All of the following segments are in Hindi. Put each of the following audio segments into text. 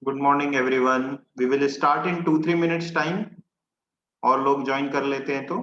Good morning everyone. We will start in 2-3 minutes time. और लोग ज्वाइन कर लेते हैं तो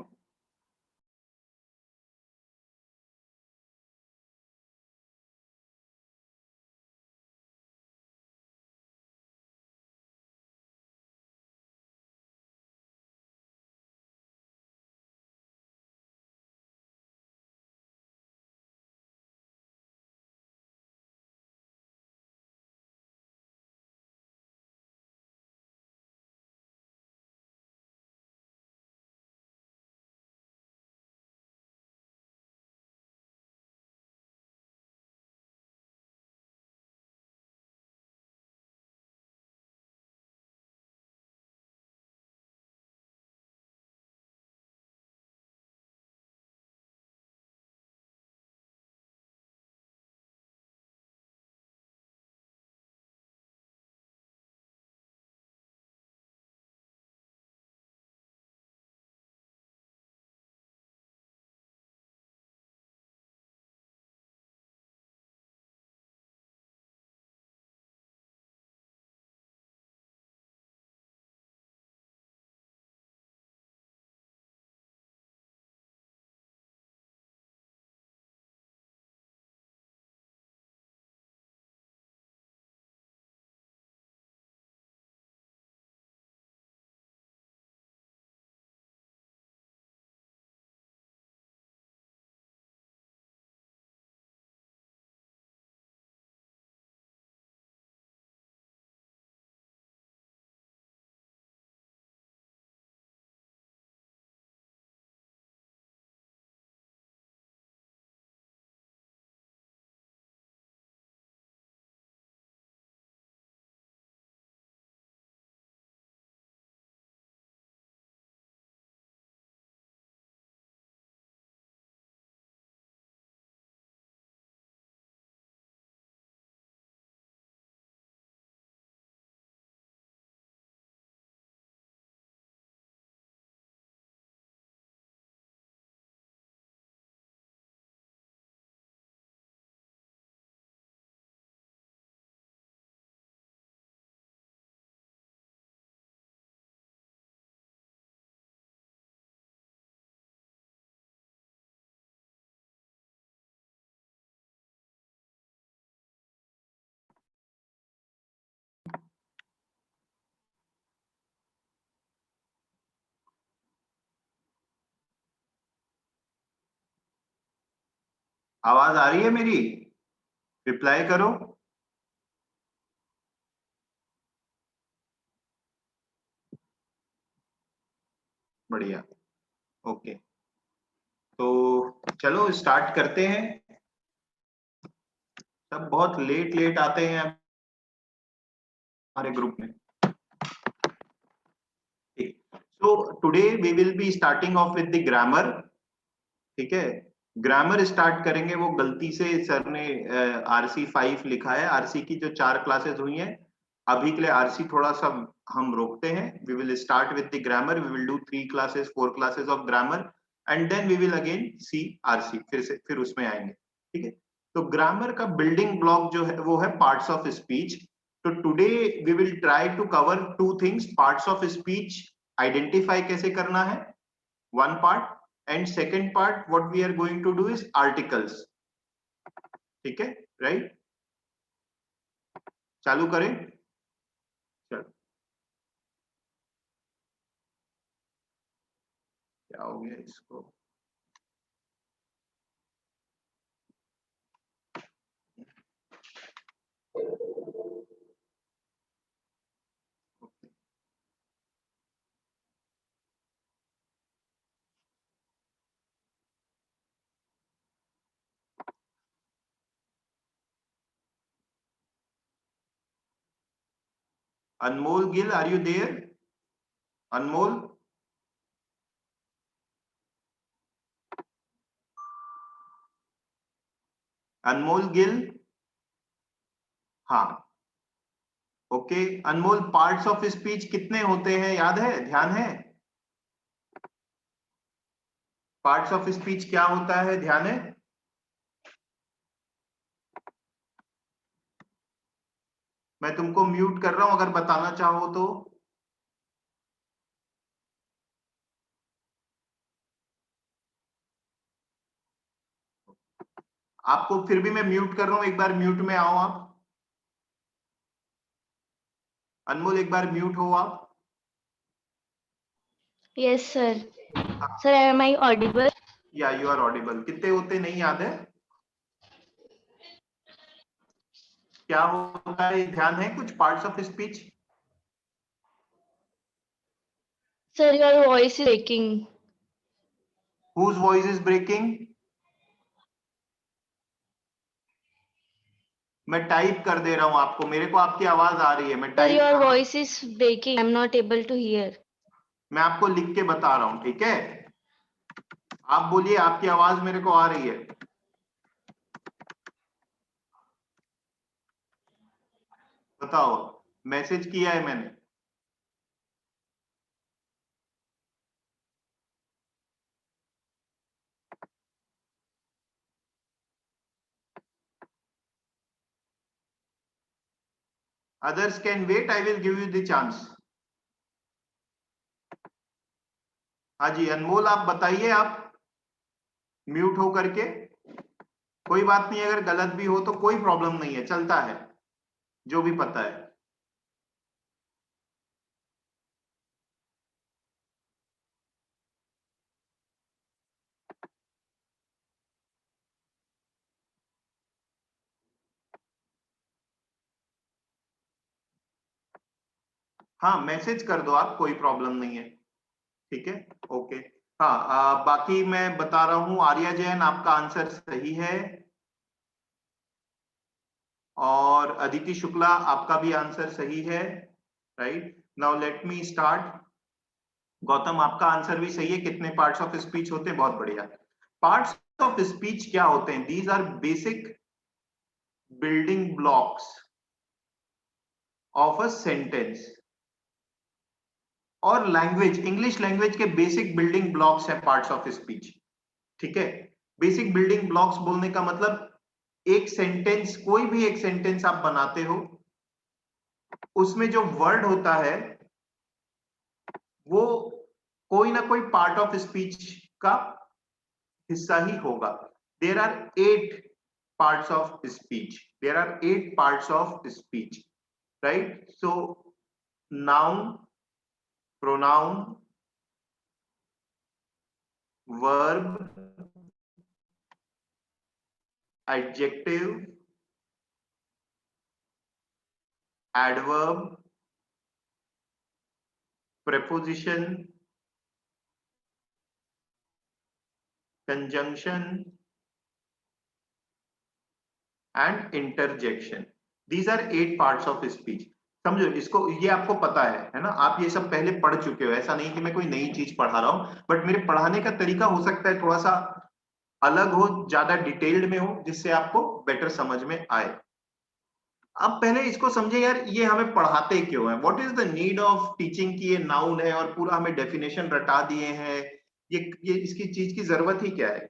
आवाज आ रही है मेरी? रिप्लाई करो। बढ़िया। ओके, तो चलो स्टार्ट करते हैं। सब बहुत लेट लेट आते हैं हमारे ग्रुप में। So today we will be starting off with the grammar. ठीक है, ग्रामर स्टार्ट करेंगे। वो गलती से सर ने RC5 लिखा है। आरसी की जो 4 क्लासेस हुई हैं, अभी के लिए आरसी थोड़ा सा हम रोकते हैं। We will start with the grammar. We will do 3 classes 4 classes of grammar and then we will again see RC. फिर उसमें आएंगे। ठीक है, तो ग्रामर का बिल्डिंग ब्लॉक जो है वो है पार्ट्स ऑफ स्पीच। तो today we will try to cover 2 things. Parts of speech identify कैसे करना है, one part, and second part what we are going to do is articles. ठीक है, राइट? चालू करें? चलो, क्या हो गया इसको? अनमोल गिल, आर यू देयर? अनमोल, अनमोल गिल। हाँ, okay. Anmol, parts of speech कितने होते हैं, याद है, ध्यान है? पार्ट्स ऑफ स्पीच क्या होता है, ध्यान है? मैं तुमको म्यूट कर रहा हूं, अगर बताना चाहो तो। आपको फिर भी मैं म्यूट कर रहा हूं, एक बार म्यूट में आओ आप। अनमोल एक बार म्यूट हो आप। Yes, sir. Sir, am I audible? या यू आर ऑडिबल। कितने होते नहीं याद है? क्या होता है ध्यान है? कुछ parts of speech. Sir, your voice is breaking. Whose voice is breaking? मैं टाइप कर दे रहा हूं आपको, मेरे को आपकी आवाज आ रही है, मैं Sir, टाइप your कर रहा हूं। voice is breaking. I'm not able to hear. मैं आपको लिख के बता रहा हूं, ठीक है? आप बोलिए, आपकी आवाज मेरे को आ रही है। बताओ, मैसेज किया है मैंने। Others can wait, I will give you the chance. हाँ जी अनमोल, आप बताइए, आप म्यूट हो करके। कोई बात नहीं, अगर गलत भी हो तो कोई प्रॉब्लम नहीं है, चलता है, जो भी पता है। हाँ मैसेज कर दो आप, कोई प्रॉब्लम नहीं है, ठीक है, ओके। हाँ बाकी मैं बता रहा हूँ, आर्या जैन आपका आंसर सही है, और अदिति शुक्ला आपका भी आंसर सही है। Right now let me start. Gautam आपका आंसर भी सही है। कितने पार्ट्स ऑफ स्पीच होते हैं? बहुत बढ़िया। पार्ट्स ऑफ स्पीच क्या होते हैं? These are basic building blocks of a sentence और लैंग्वेज, इंग्लिश लैंग्वेज के बेसिक बिल्डिंग ब्लॉक्स हैं पार्ट्स ऑफ स्पीच, ठीक है? बेसिक बिल्डिंग ब्लॉक्स बोलने का मतलब, एक सेंटेंस, कोई भी एक सेंटेंस आप बनाते हो, उसमें जो वर्ड होता है वो कोई ना कोई पार्ट ऑफ स्पीच का हिस्सा ही होगा। There are 8 parts of speech. There are 8 parts of speech, right? So noun, pronoun, verb, adjective, adverb, preposition, conjunction and interjection. These are 8 parts of speech. समझो इसको, ये आपको पता है ना? आप ये सब पहले पढ़ चुके हो, ऐसा नहीं कि मैं कोई नई चीज पढ़ा रहा हूं, बट मेरे पढ़ाने का तरीका हो सकता है थोड़ा सा अलग हो, ज्यादा डिटेल्ड में हो, जिससे आपको बेटर समझ में आए। अब पहले इसको समझे यार, ये हमें पढ़ाते क्यों है? What is the need of teaching की ये नाउन है और पूरा हमें डेफिनेशन रटा दिए हैं, ये इसकी चीज की जरूरत ही क्या है?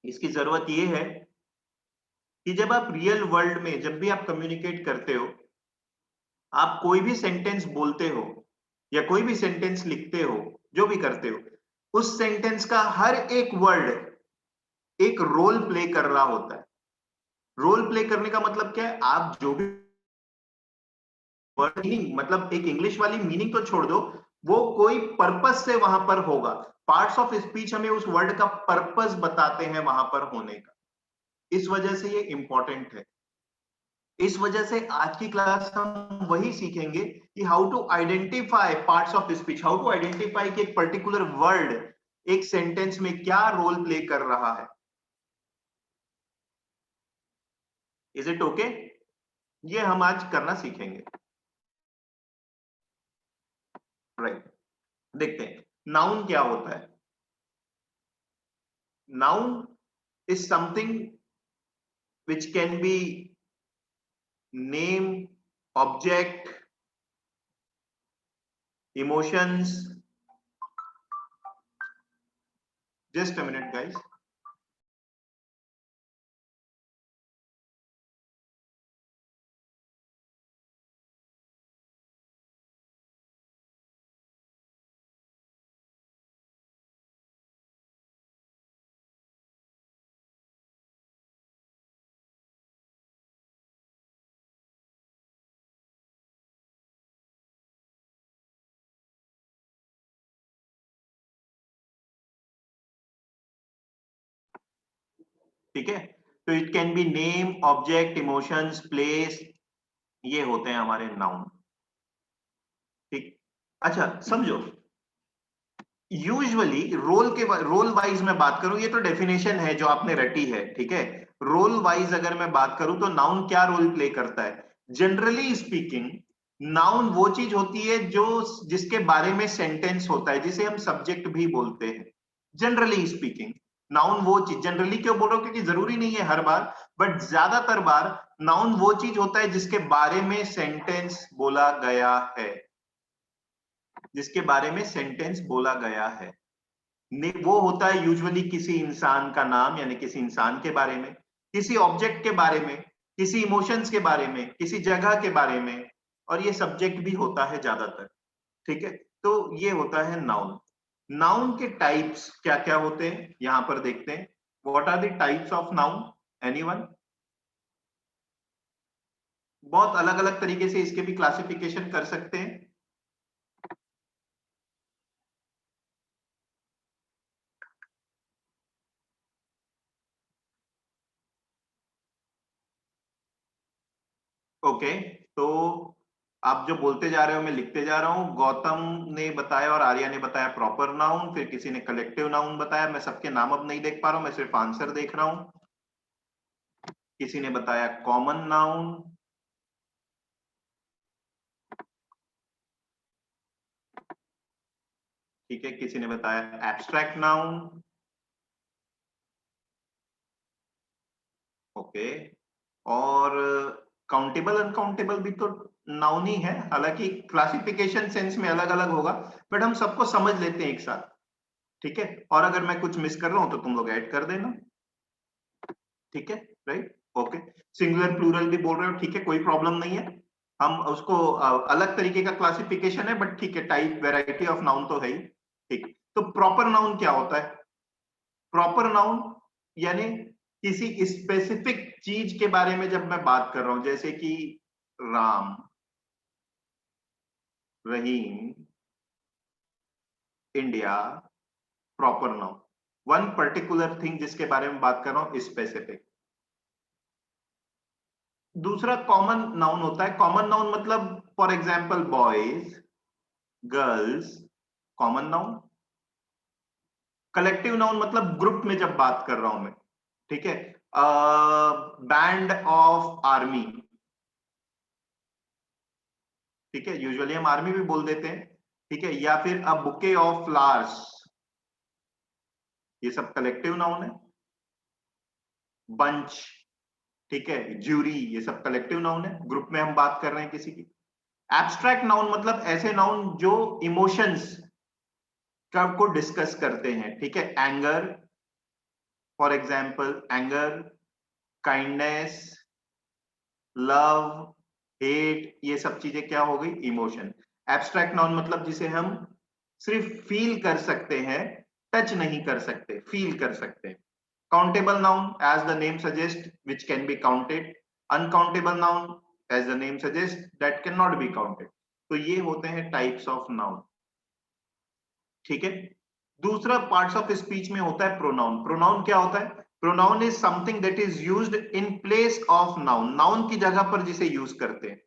इसकी जरूरत ये है कि जब आप रियल वर्ल्ड में, जब भी आप कम्युनिकेट करते हो, आप कोई भी सेंटेंस बोलते हो या कोई भी सेंटेंस लिखते हो, जो भी करते हो, उस सेंटेंस का हर एक वर्ड एक रोल प्ले कर रहा होता है। रोल प्ले करने का मतलब क्या है? आप जो भी वर्ड मीनिंग, मतलब एक इंग्लिश वाली मीनिंग तो छोड़ दो, वो कोई पर्पस से वहां पर होगा। पार्ट्स ऑफ स्पीच हमें उस वर्ड का पर्पस बताते हैं वहां पर होने का। इस वजह से ये इंपॉर्टेंट है। इस वजह से आज की क्लास हम वही सीखेंगे कि how to identify parts of speech, how to identify कि एक पर्टिकुलर वर्ड एक सेंटेंस में क्या रोल प्ले कर रहा है। Is it okay? ये हम आज करना सीखेंगे। राइट, देखते हैं नाउन क्या होता है। Noun is something which can be name, object, emotions. Just a minute guys. ठीक है, तो it can be name, object, emotions, place, ये होते हैं हमारे नाउन। ठीक, अच्छा समझो, यूजुअली रोल वाइज मैं बात करूं, ये तो डेफिनेशन है जो आपने रटी है, ठीक है। रोल वाइज अगर मैं बात करूं तो नाउन क्या रोल प्ले करता है? जनरली स्पीकिंग, नाउन वो चीज होती है जो जिसके बारे में सेंटेंस होता है, जिसे हम सब्जेक्ट भी बोलते हैं। जनरली स्पीकिंग नाउन वो चीज, जनरली क्यों बोल रहा हूं क्योंकि जरूरी नहीं है हर बार, बट ज्यादातर बार नाउन वो चीज होता है जिसके बारे में सेंटेंस बोला गया है, जिसके बारे में सेंटेंस बोला गया है। वो होता है यूजुअली किसी इंसान का नाम, यानी किसी इंसान के बारे में, किसी ऑब्जेक्ट के बारे में, किसी इमोशंस के बारे में, किसी जगह के बारे में, और ये सब्जेक्ट भी होता है ज्यादातर। ठीक है, तो ये होता है नाउन। नाउन के टाइप्स क्या क्या होते हैं यहां पर देखते हैं। What are the types of noun? Anyone? बहुत अलग अलग तरीके से इसके भी क्लासिफिकेशन कर सकते हैं। ओके, तो आप जो बोलते जा रहे हो मैं लिखते जा रहा हूं। गौतम ने बताया और आर्या ने बताया प्रॉपर नाउन, फिर किसी ने कलेक्टिव नाउन बताया। मैं सबके नाम अब नहीं देख पा रहा हूं, मैं सिर्फ आंसर देख रहा हूं। किसी ने बताया कॉमन नाउन, ठीक है, किसी ने बताया एब्स्ट्रैक्ट नाउन, ओके, और काउंटेबल अनकाउंटेबल भी तो नाउन ही है, हालांकि क्लासिफिकेशन सेंस में अलग अलग होगा, बट हम सबको समझ लेते हैं एक साथ। ठीक है, और अगर मैं कुछ मिस कर रहा हूं तो तुम लोग ऐड कर देना। ठीक है, राइट, ओके। सिंगुलर प्लूरल भी बोल रहे हो, ठीक है, कोई प्रॉब्लम नहीं है। हम उसको अलग तरीके का क्लासिफिकेशन है, बट ठीक है, टाइप वेराइटी ऑफ नाउन तो है ही। ठीक, तो प्रॉपर नाउन क्या होता है? प्रॉपर नाउन यानी किसी स्पेसिफिक चीज के बारे में जब मैं बात कर रहा हूं, जैसे कि Ram, Rahim, India, proper noun. One particular thing जिसके बारे में बात कर रहा हूं, स्पेसिफिक। दूसरा कॉमन नाउन होता है। कॉमन नाउन मतलब for example boys, girls, common noun. Collective noun मतलब ग्रुप में जब बात कर रहा हूं मैं, ठीक है, बैंड ऑफ आर्मी, ठीक है, यूजुअली हम आर्मी भी बोल देते हैं, ठीक है, या फिर अ बुके ऑफ फ्लावर्स, ये सब कलेक्टिव नाउन है। बंच, ठीक है, ज्यूरी, ये सब कलेक्टिव नाउन है, ग्रुप में हम बात कर रहे हैं किसी की। एब्स्ट्रैक्ट नाउन मतलब ऐसे नाउन जो इमोशंस को डिस्कस करते हैं, ठीक है, anger, for example anger, kindness, love, hate, ये सब चीजें क्या हो गई? इमोशन। एब्स्ट्रैक्ट नाउन मतलब जिसे हम सिर्फ फील कर सकते हैं, टच नहीं कर सकते, फील कर सकते हैं। Countable noun as the name suggest which can be counted, uncountable noun as the name suggest that can not be counted. तो ये होते हैं टाइप्स ऑफ नाउन, ठीक है। दूसरा पार्ट्स ऑफ स्पीच में होता है प्रोनाउन। प्रोनाउन क्या होता है? Pronoun is something that is used in place of noun, noun की जगह पर जिसे यूज करते हैं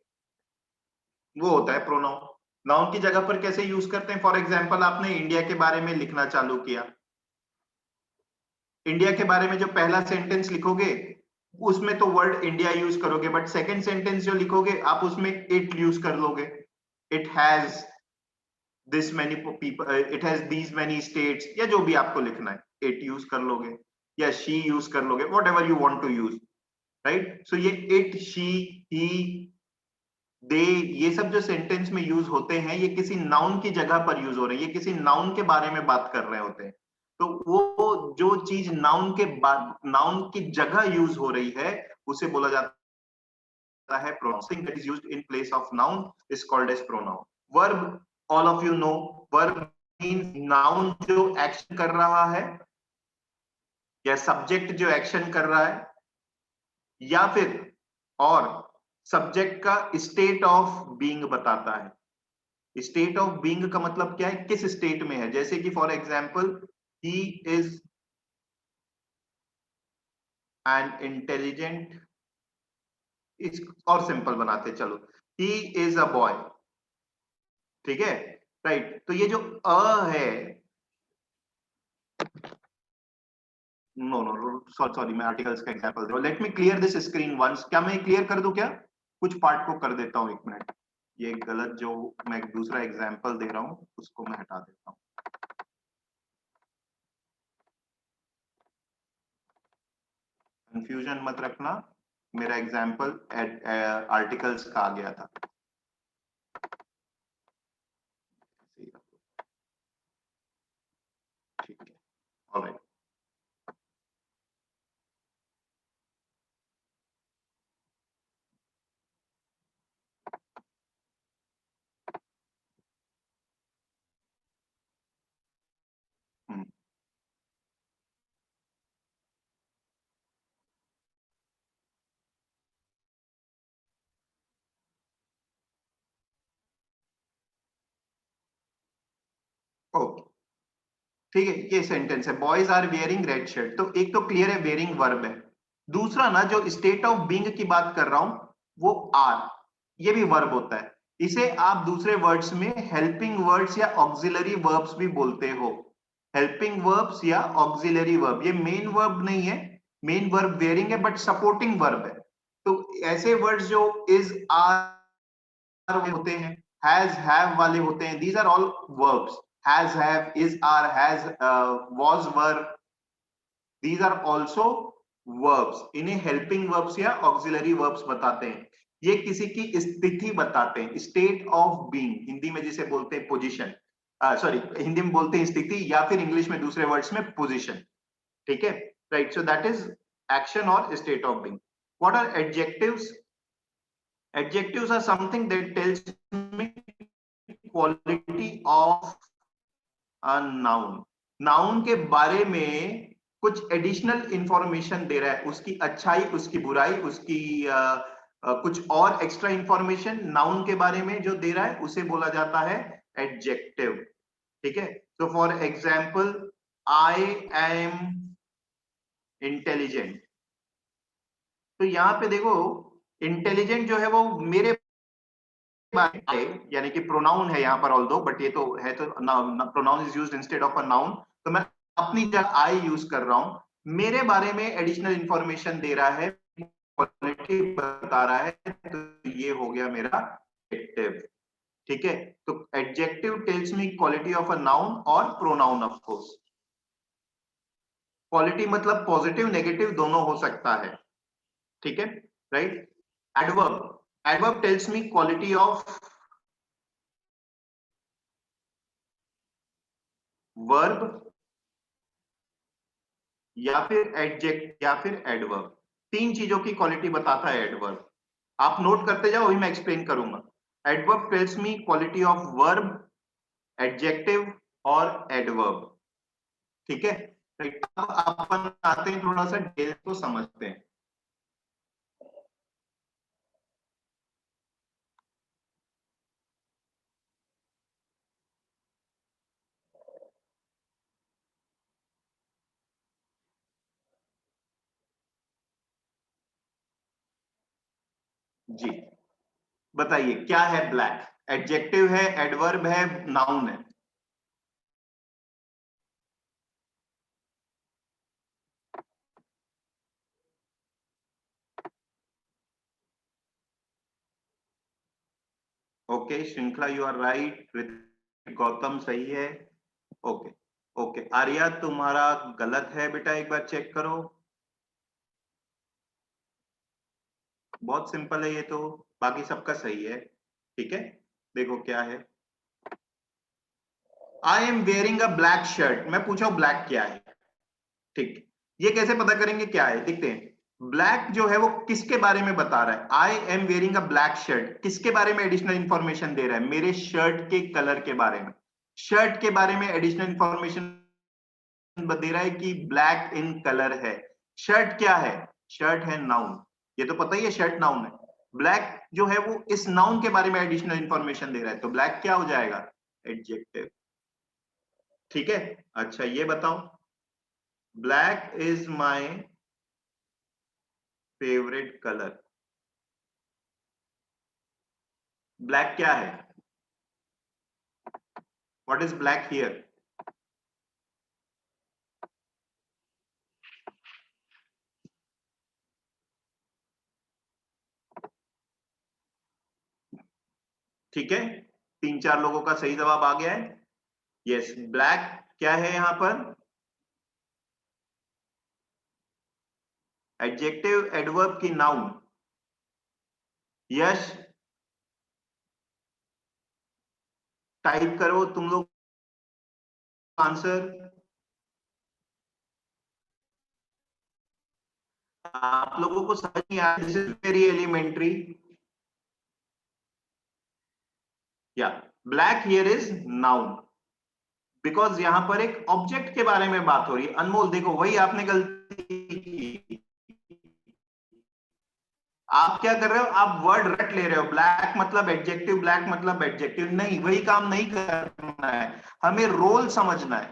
वो होता है प्रोनाउन। नाउन की जगह पर कैसे यूज करते हैं? फॉर एग्जाम्पल आपने इंडिया के बारे में लिखना चालू किया, इंडिया के बारे में जो पहला सेंटेंस लिखोगे उसमें तो वर्ड इंडिया यूज करोगे, बट सेकंड सेंटेंस जो लिखोगे आप उसमें इट यूज कर लोगे। It has this many people, it has these many states, या जो भी आपको लिखना है इट यूज कर लोगे, या शी यूज कर लोगे, whatever you want to use, right. So ये इट, शी, ही, दे, ये सब जो सेंटेंस में यूज होते हैं ये किसी नाउन की जगह पर यूज हो रहे हैं, ये किसी नाउन के बारे में बात कर रहे होते हैं। तो वो जो चीज नाउन के बाद नाउन की जगह यूज हो रही है उसे बोला जाता है pronoun. Something that is used in place of noun is called as pronoun. Verb, all of you know, verb means noun जो एक्शन कर रहा है या सब्जेक्ट जो एक्शन कर रहा है, या फिर और सब्जेक्ट का स्टेट ऑफ बीइंग बताता है। स्टेट ऑफ बीइंग का मतलब क्या है? किस स्टेट में है। जैसे कि for example he is and intelligent, इस और सिंपल बनाते चलो, ही इज अ बॉय, ठीक है, राइट। तो ये जो अ है, नो नो सॉरी, मैं आर्टिकल्स का एग्जांपल दे रहा हूं। Let me clear this screen once. क्या मैं क्लियर कर दूं क्या? कुछ पार्ट को कर देता हूं, एक मिनट। ये गलत जो मैं दूसरा एग्जांपल दे रहा हूं उसको मैं हटा देता हूं। कंफ्यूजन मत रखना, मेरा एग्जांपल आर्टिकल्स का आ गया था। ठीक है, ऑलराइट। ओके, ठीक है, ये सेंटेंस है, boys are wearing red shirt. तो एक तो क्लियर है, वेयरिंग वर्ब है। दूसरा ना, जो स्टेट ऑफ बीइंग की बात कर रहा हूं वो आर, ये भी वर्ब होता है। इसे आप दूसरे वर्ड्स में हेल्पिंग वर्ड्स या ऑक्सिलरी वर्ब्स भी बोलते हो। हेल्पिंग वर्ब्स या ऑक्सिलरी वर्ब, ये मेन वर्ब नहीं है, मेन वर्ब वेयरिंग है, बट सपोर्टिंग वर्ब है। तो ऐसे वर्ड्स जो इज आर होते हैं, हैज हैव वाले होते हैं, these are all verbs, has have is are has was were, these are also verbs। इन्हें helping verbs या auxiliary verbs बताते हैं। ये किसी की स्थिति बताते हैं, स्टेट ऑफ बीइंग, हिंदी में जिसे बोलते हैं पोजीशन, सॉरी हिंदी में बोलते हैं स्थिति, या फिर इंग्लिश में दूसरे वर्ड्स में पोजीशन, ठीक है, right. So that is action और state of being. What are adjectives? Adjectives are something that tells me quality of a noun। Noun के बारे में कुछ एडिशनल इंफॉर्मेशन दे रहा है, उसकी अच्छाई, उसकी बुराई, उसकी कुछ और एक्स्ट्रा इंफॉर्मेशन नाउन के बारे में जो दे रहा है उसे बोला जाता है एडजेक्टिव, ठीक है। तो for example, I am intelligent. तो यहाँ पे देखो, इंटेलिजेंट जो है वो मेरे यानी कि प्रोनाउन है यहाँ पर, ऑल्दो, बट ये तो है, तो pronoun is used instead of a noun, तो मैं अपनी जगह आई यूज कर रहा हूं। मेरे बारे में एडिशनल इंफॉर्मेशन दे रहा है, क्वालिटी बता रहा है, तो ये हो गया मेरा एडजेक्टिव, ठीक है। तो adjective tells me quality of a noun और प्रोनाउन ऑफ कोर्स। क्वालिटी मतलब पॉजिटिव नेगेटिव दोनों हो सकता है, ठीक है, right. Adverb, adverb tells me quality of verb या फिर एडजेक्ट या फिर एडवर्ब। तीन चीजों की क्वालिटी बताता है एडवर्ब। आप नोट करते जाओ, अभी मैं एक्सप्लेन करूंगा। Adverb tells me quality of verb, adjective और एडवर्ब, ठीक है। अब अपन आते हैं थोड़ा सा डिटेल को समझते हैं। जी, बताइए क्या है ब्लैक? एडजेक्टिव है, एडवर्ब है, नाउन है। ओके श्रृंखला, यू आर राइट। गौतम सही है। ओके ओके, आर्या तुम्हारा गलत है बेटा, एक बार चेक करो। बहुत सिंपल है ये तो, बाकी सबका सही है, ठीक है। देखो क्या है, I am wearing a black shirt. मैं पूछा हूं ब्लैक क्या है, ठीक। ये कैसे पता करेंगे क्या है, देखते हैं। ब्लैक जो है वो किसके बारे में बता रहा है? I am wearing a black shirt किसके बारे में एडिशनल इंफॉर्मेशन दे रहा है? मेरे शर्ट के कलर के बारे में। शर्ट के बारे में एडिशनल इंफॉर्मेशन दे रहा है कि ब्लैक इन कलर है। शर्ट क्या है? शर्ट है नाउन, ये तो पता ही है शर्ट नाउन है। ब्लैक जो है वो इस नाउन के बारे में एडिशनल इंफॉर्मेशन दे रहा है, तो ब्लैक क्या हो जाएगा? एडजेक्टिव, ठीक है। अच्छा ये बताओ, black is my favourite colour, black क्या है? What is black here? ठीक है, 3-4 लोगों का सही जवाब आ गया है। यस, ब्लैक क्या है यहां पर? एडजेक्टिव, एडवर्ब की नाउन? यस, टाइप करो तुम लोग आंसर। आप लोगों को समझ नहीं आया? This is very elementary. या black here is noun, because यहां पर एक ऑब्जेक्ट के बारे में बात हो रही है। अनमोल देखो, वही आपने गलती की। आप क्या कर रहे हो? आप वर्ड रट ले रहे हो, ब्लैक मतलब एडजेक्टिव, ब्लैक मतलब एडजेक्टिव। नहीं, वही काम नहीं करना है, हमें रोल समझना है।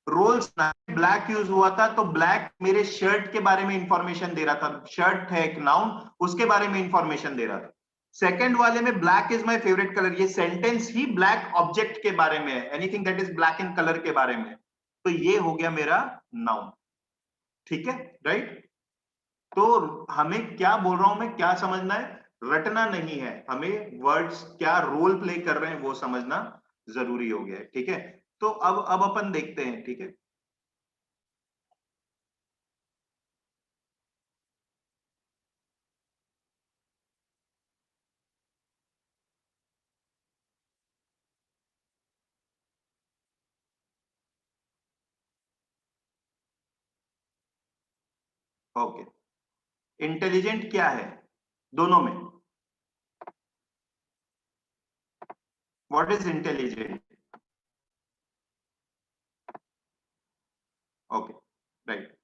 रोल्स, ब्लैक यूज हुआ था तो ब्लैक मेरे शर्ट के बारे में इंफॉर्मेशन दे रहा था। शर्ट है एक नाउन, उसके बारे में इंफॉर्मेशन दे रहा था। सेकंड वाले में black is my favourite colour, ये सेंटेंस ही ब्लैक ऑब्जेक्ट के बारे में है, anything that is black in colour के बारे में। तो ये हो गया मेरा नाउन। ठीक है, राइट? तो हमें क्या बोल रहा हूं मैं, क्या समझना है? रटना नहीं है, हमें वर्ड्स क्या रोल प्ले कर रहे हैं वो समझना जरूरी हो गया है। ठीक है, तो अब अपन देखते हैं। ठीक है, ओके। इंटेलिजेंट क्या है दोनों में? What is intelligent? Okay, right.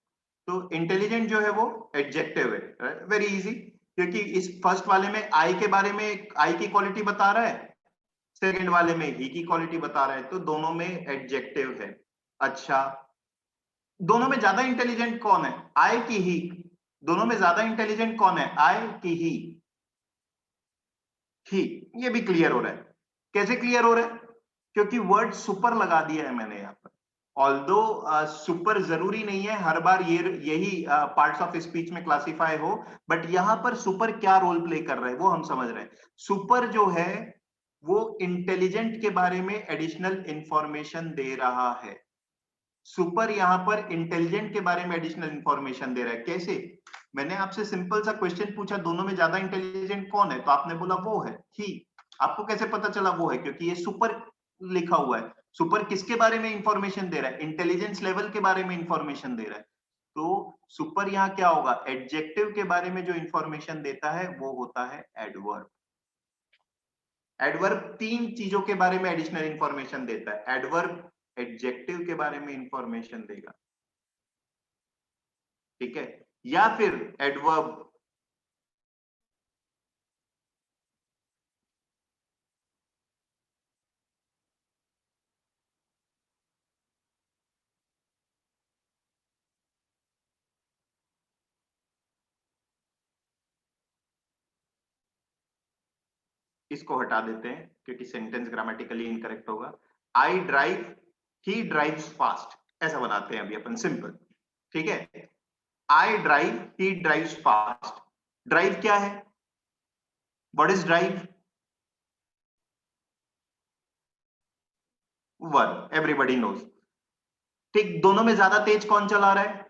तो इंटेलिजेंट जो है वो एडजेक्टिव है, वेरी इजी, क्योंकि इस फर्स्ट वाले में आई के बारे में, आई की क्वालिटी बता रहा है, सेकंड वाले में ही की क्वालिटी बता रहा है, तो दोनों में एडजेक्टिव है। अच्छा, दोनों में ज्यादा इंटेलिजेंट कौन है, आई की ही? दोनों में ज्यादा इंटेलिजेंट कौन है, आई की ही? ही। ये भी क्लियर हो रहा है। कैसे क्लियर हो रहा है? क्योंकि वर्ड सुपर लगा दिया है मैंने यहाँ पर। ऑल्दो सुपर जरूरी नहीं है हर बार ये यही पार्ट्स ऑफ स्पीच में क्लासिफाई हो, बट यहां पर सुपर क्या रोल प्ले कर रहा है वो हम समझ रहे हैं। सुपर जो है वो इंटेलिजेंट के बारे में एडिशनल इंफॉर्मेशन दे रहा है। सुपर यहां पर इंटेलिजेंट के बारे में एडिशनल इंफॉर्मेशन दे रहा है। कैसे? मैंने आपसे सिंपल सा क्वेश्चन पूछा, दोनों में ज्यादा इंटेलिजेंट कौन है, तो आपने बोला वो है ही। आपको कैसे पता चला वो है? क्योंकि ये सुपर लिखा हुआ है। सुपर किसके बारे में इंफॉर्मेशन दे रहा है? इंटेलिजेंस लेवल के बारे में इंफॉर्मेशन दे रहा है। तो सुपर यहाँ क्या होगा? एडजेक्टिव के बारे में जो इंफॉर्मेशन देता है वो होता है एडवर्ब। एडवर्ब 3 चीजों के बारे में एडिशनल इंफॉर्मेशन देता है। एडवर्ब एडजेक्टिव के बारे में इंफॉर्मेशन देगा, ठीक है, या फिर एडवर्ब इसको हटा देते हैं क्योंकि सेंटेंस ग्रामेटिकली इनकरेक्ट होगा। I drive, he drives fast, ऐसा बनाते हैं अभी अपन सिंपल। ठीक है, I drive, he drives fast. Drive क्या है? What is drive? Verb, everybody knows. ठीक, दोनों में ज्यादा तेज कौन चला रहा है?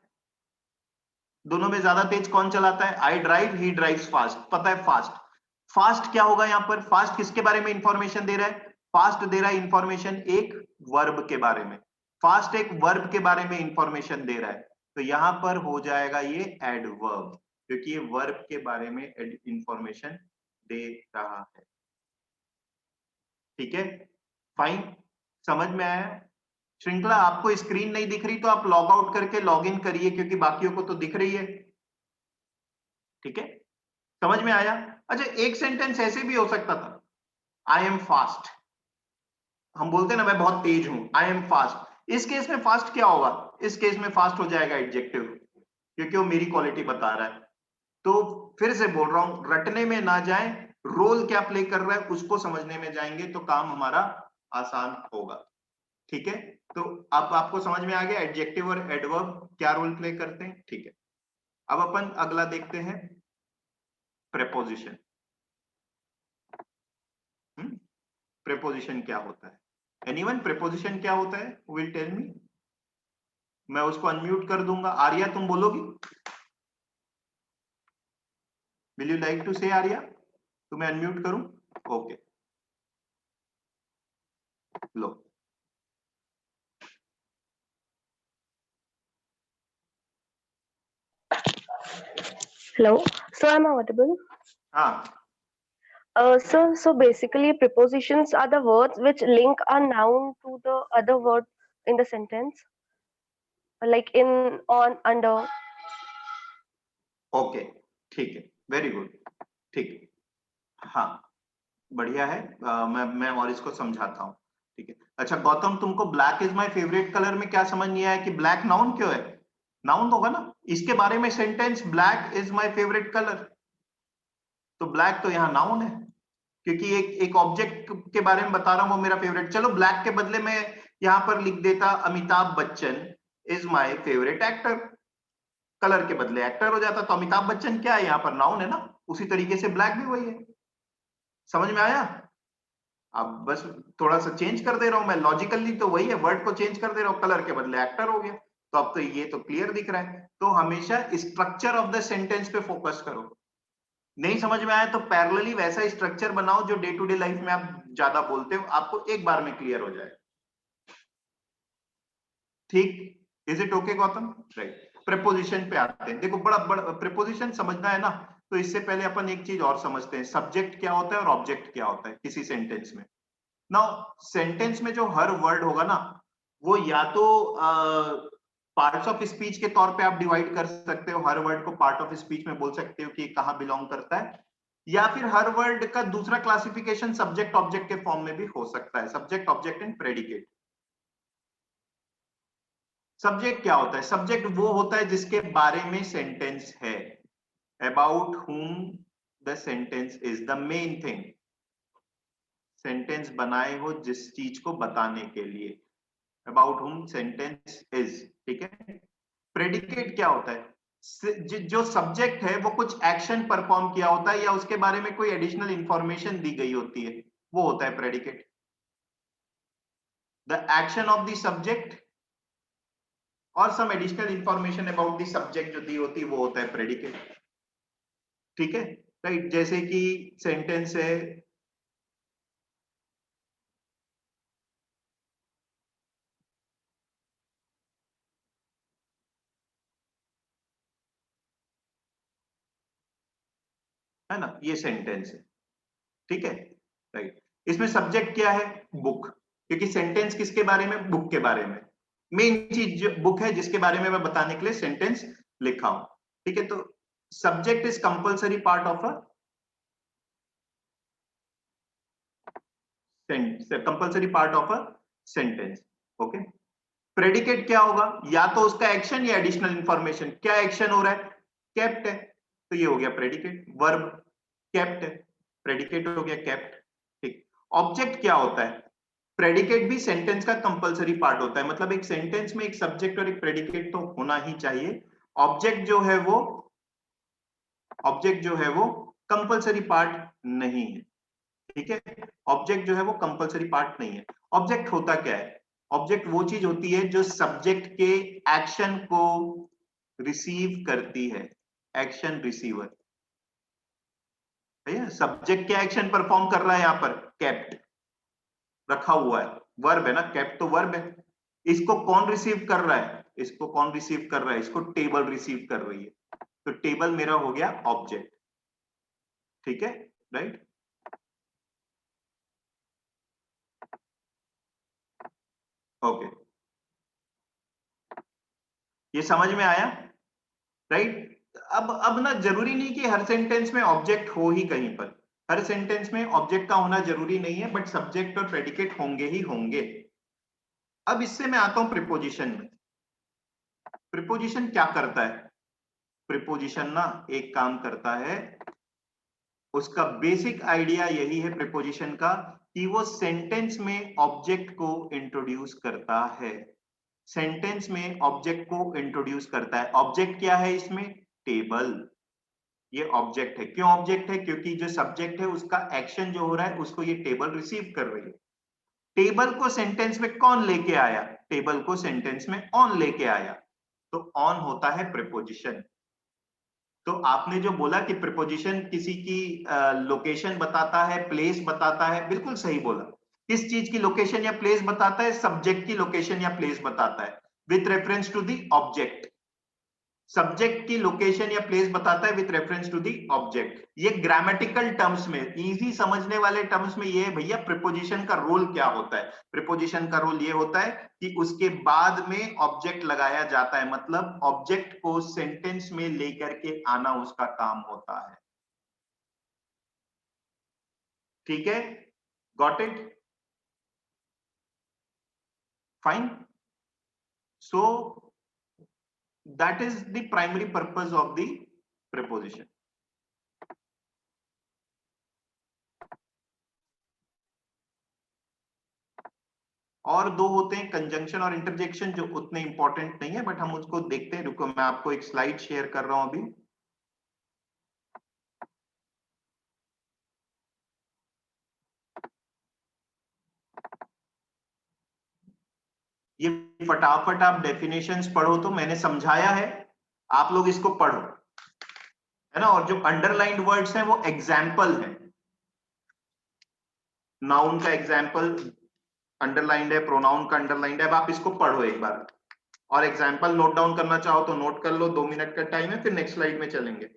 दोनों में ज्यादा तेज कौन चलाता है? I drive, he drives fast. पता है फास्ट, फास्ट क्या होगा यहां पर? फास्ट किसके बारे में इंफॉर्मेशन दे रहा है? फास्ट दे रहा है इंफॉर्मेशन एक वर्ब के बारे में। फास्ट एक वर्ब के बारे में इंफॉर्मेशन दे रहा है, तो यहां पर हो जाएगा ये एडवर्ब, क्योंकि ये वर्ब के बारे में इंफॉर्मेशन दे रहा है। ठीक है, फाइन, समझ में आया? श्रृंखला, आपको स्क्रीन नहीं दिख रही तो आप लॉग आउट करके लॉग इन करिए, क्योंकि बाकियों को तो दिख रही है। ठीक है, समझ में आया? अच्छा, एक सेंटेंस ऐसे भी हो सकता था, आई एम फास्ट। हम बोलते हैं ना मैं बहुत तेज हूं, आई एम फास्ट। इस केस में फास्ट क्या होगा? इस केस में फास्ट हो जाएगा एडजेक्टिव, क्योंकि वो मेरी क्वालिटी बता रहा है। तो फिर से बोल रहा हूं, रटने में ना जाएं, रोल क्या प्ले कर रहा है उसको समझने में जाएंगे तो काम हमारा आसान होगा। ठीक है, तो अब आपको समझ में आ गया एडजेक्टिव और एडवर्ब क्या रोल प्ले करते हैं। ठीक है, अब अपन अगला देखते हैं, प्रेपोजिशन। प्रेपोजिशन क्या होता है? एनीवन, प्रेपोजिशन क्या होता है? Will tell me. मैं उसको अनम्यूट कर दूंगा। आर्या तुम बोलोगी? Will you like to say Arya? तो मैं अनम्यूट करूं? ओके, लो। Hello. So am I audible? हाँ, So basically prepositions are the words which link a noun to the other word in the sentence, like in, on, under. Okay, ठीक है, वेरी गुड, ठीक है, हाँ, बढ़िया है। मैं और इसको समझाता हूँ। ठीक है, अच्छा गौतम, तुमको black is my favourite colour में क्या समझ नहीं आया कि ब्लैक नाउन क्यों है? नाउन होगा ना, इसके बारे में sentence black is my favourite colour, तो ब्लैक तो यहाँ नाउन है, क्योंकि एक ऑब्जेक्ट के बारे में बता रहा हूं वो मेरा फेवरेट। चलो ब्लैक के बदले में यहां पर लिख देता Amitabh Bachchan is my favourite actor, colour के बदले एक्टर हो जाता, तो अमिताभ बच्चन क्या है यहाँ पर? नाउन है ना। उसी तरीके से ब्लैक भी वही है। समझ में आया? अब बस थोड़ा सा चेंज कर दे रहा हूं मैं, लॉजिकली तो वही है, वर्ड को चेंज कर दे रहा हूं, कलर के बदले एक्टर हो गया। तो अब तो ये तो क्लियर दिख रहा है। तो हमेशा स्ट्रक्चर ऑफ द सेंटेंस पे फोकस करो। नहीं समझ में आया तो पैरेलली वैसा स्ट्रक्चर बनाओ जो डे टू डे लाइफ में आप ज्यादा बोलते हो, आपको एक बार में क्लियर हो जाए। ठीक, is it okay Gautam? Right, preposition पे आते हैं। देखो बड़ा बड़ा प्रेपोजिशन समझना है ना, तो इससे पहले अपन एक चीज और समझते हैं, सब्जेक्ट क्या होता है और ऑब्जेक्ट क्या होता है किसी सेंटेंस में। नाउ सेंटेंस में जो हर वर्ड होगा ना, वो या तो पार्ट्स ऑफ स्पीच के तौर पे आप डिवाइड कर सकते हो, हर वर्ड को पार्ट ऑफ स्पीच में बोल सकते हो कि ये कहाँ बिलोंग करता है, या फिर हर वर्ड का दूसरा क्लासिफिकेशन सब्जेक्ट ऑब्जेक्ट के फॉर्म में भी हो सकता है, subject object and predicate. Subject क्या होता है? सब्जेक्ट वो होता है जिसके बारे में सेंटेंस है, about whom the sentence is the main thing. Sentence बनाए हो जिस चीज को बताने के लिए, अबाउट हुम सेंटेंस इज। ठीक है, प्रेडिकेट क्या होता है? जो सब्जेक्ट है वो कुछ एक्शन परफॉर्म किया होता है या उसके बारे में कोई एडिशनल इंफॉर्मेशन दी गई होती है, वो होता है predicate. The action of the subject और some additional information about the subject जो दी होती है वो होता है प्रेडिकेट। ठीक है, राइट, जैसे कि सेंटेंस है ना, ये सेंटेंस है। ठीक है, राइट, इसमें सब्जेक्ट क्या है? बुक, क्योंकि सेंटेंस किसके बारे में? बुक के बारे में। मेन चीज जो बुक है जिसके बारे में मैं बताने के लिए सेंटेंस लिखा हूं। ठीक है, तो subject is compulsory part of a compulsory part of a sentence. Okay, predicate क्या होगा? या तो उसका एक्शन या एडिशनल इंफॉर्मेशन। क्या एक्शन हो रहा है? केप्ट है, तो ये हो गया प्रेडिकेट। वर्ब केप्ट है, प्रेडिकेट हो गया केप्ट। ठीक, ऑब्जेक्ट क्या होता है? प्रेडिकेट भी सेंटेंस का कंपल्सरी पार्ट होता है, मतलब एक सेंटेंस में एक सब्जेक्ट और एक प्रेडिकेट तो होना ही चाहिए। ऑब्जेक्ट जो है वो कंपल्सरी पार्ट नहीं है। ठीक है, ऑब्जेक्ट जो है वो कंपल्सरी पार्ट नहीं है। ऑब्जेक्ट होता क्या है? ऑब्जेक्ट वो चीज होती है जो सब्जेक्ट के एक्शन को रिसीव करती है, एक्शन रिसीवर। भैया सब्जेक्ट क्या एक्शन परफॉर्म कर रहा है? यहाँ पर केप्ट रखा हुआ है, वर्ब है ना, केप्ट तो वर्ब है। इसको कौन रिसीव कर रहा है? इसको कौन रिसीव कर रहा है? इसको टेबल रिसीव कर रही है, तो टेबल मेरा हो गया ऑब्जेक्ट। ठीक है, राइट, ओके, ये समझ में आया? राइट, अब ना जरूरी नहीं कि हर सेंटेंस में ऑब्जेक्ट हो ही कहीं पर, हर सेंटेंस में ऑब्जेक्ट का होना जरूरी नहीं है, बट सब्जेक्ट और प्रेडिकेट होंगे ही होंगे। अब इससे मैं आता हूं प्रीपोजिशन में। प्रीपोजिशन क्या करता है? प्रीपोजिशन ना एक काम करता है, उसका बेसिक आइडिया यही है प्रीपोजिशन का कि वो सेंटेंस में ऑब्जेक्ट को इंट्रोड्यूस करता है, सेंटेंस में ऑब्जेक्ट को इंट्रोड्यूस करता है। ऑब्जेक्ट क्या है इसमें? टेबल। ये ऑब्जेक्ट है। क्यों ऑब्जेक्ट है? क्योंकि जो सब्जेक्ट है उसका एक्शन जो हो रहा है उसको ये टेबल रिसीव कर रही है। टेबल को सेंटेंस में कौन लेके आया? टेबल को सेंटेंस में ऑन लेके आया, तो ऑन होता है प्रीपोजिशन। तो आपने जो बोला कि प्रीपोजिशन किसी की लोकेशन बताता है, प्लेस बताता है, बिल्कुल सही बोला। किस चीज की लोकेशन या प्लेस बताता है? सब्जेक्ट की लोकेशन या प्लेस बताता है with reference to the object. Subject की लोकेशन या प्लेस बताता है with reference to the object. ये ग्रामेटिकल टर्म्स में, इजी समझने वाले टर्म्स में ये है भैया प्रीपोजिशन का रोल क्या होता है। प्रीपोजिशन का रोल ये होता है कि उसके बाद में ऑब्जेक्ट लगाया जाता है, मतलब ऑब्जेक्ट को सेंटेंस में लेकर के आना उसका काम होता है। ठीक है, got it? Fine. So that is the primary purpose of the preposition. और दो होते हैं कंजंक्शन और इंटरजेक्शन, जो उतने इंपॉर्टेंट नहीं है, बट हम उसको देखते हैं। रुको, मैं आपको एक स्लाइड शेयर कर रहा हूं अभी। ये फटाफट आप डेफिनेशंस पढ़ो, तो मैंने समझाया है, आप लोग इसको पढ़ो, है ना। और जो अंडरलाइंड वर्ड्स हैं वो एग्जाम्पल है, नाउन का एग्जाम्पल अंडरलाइंड है, प्रोनाउन का अंडरलाइंड है। अब आप इसको पढ़ो एक बार, और एग्जाम्पल नोट डाउन करना चाहो तो नोट कर लो। 2 मिनट का टाइम है, फिर नेक्स्ट स्लाइड में चलेंगे।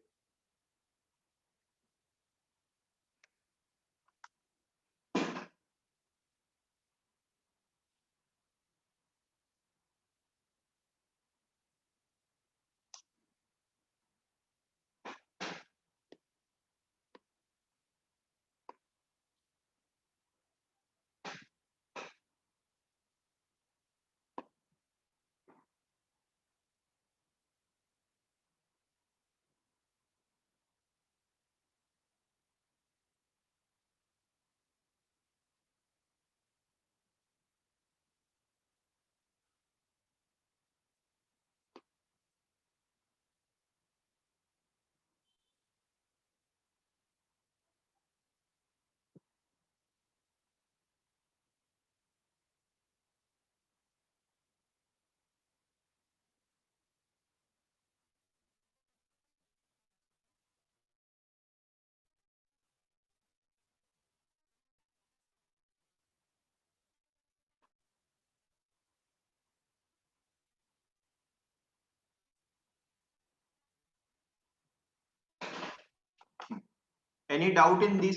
Any doubt in this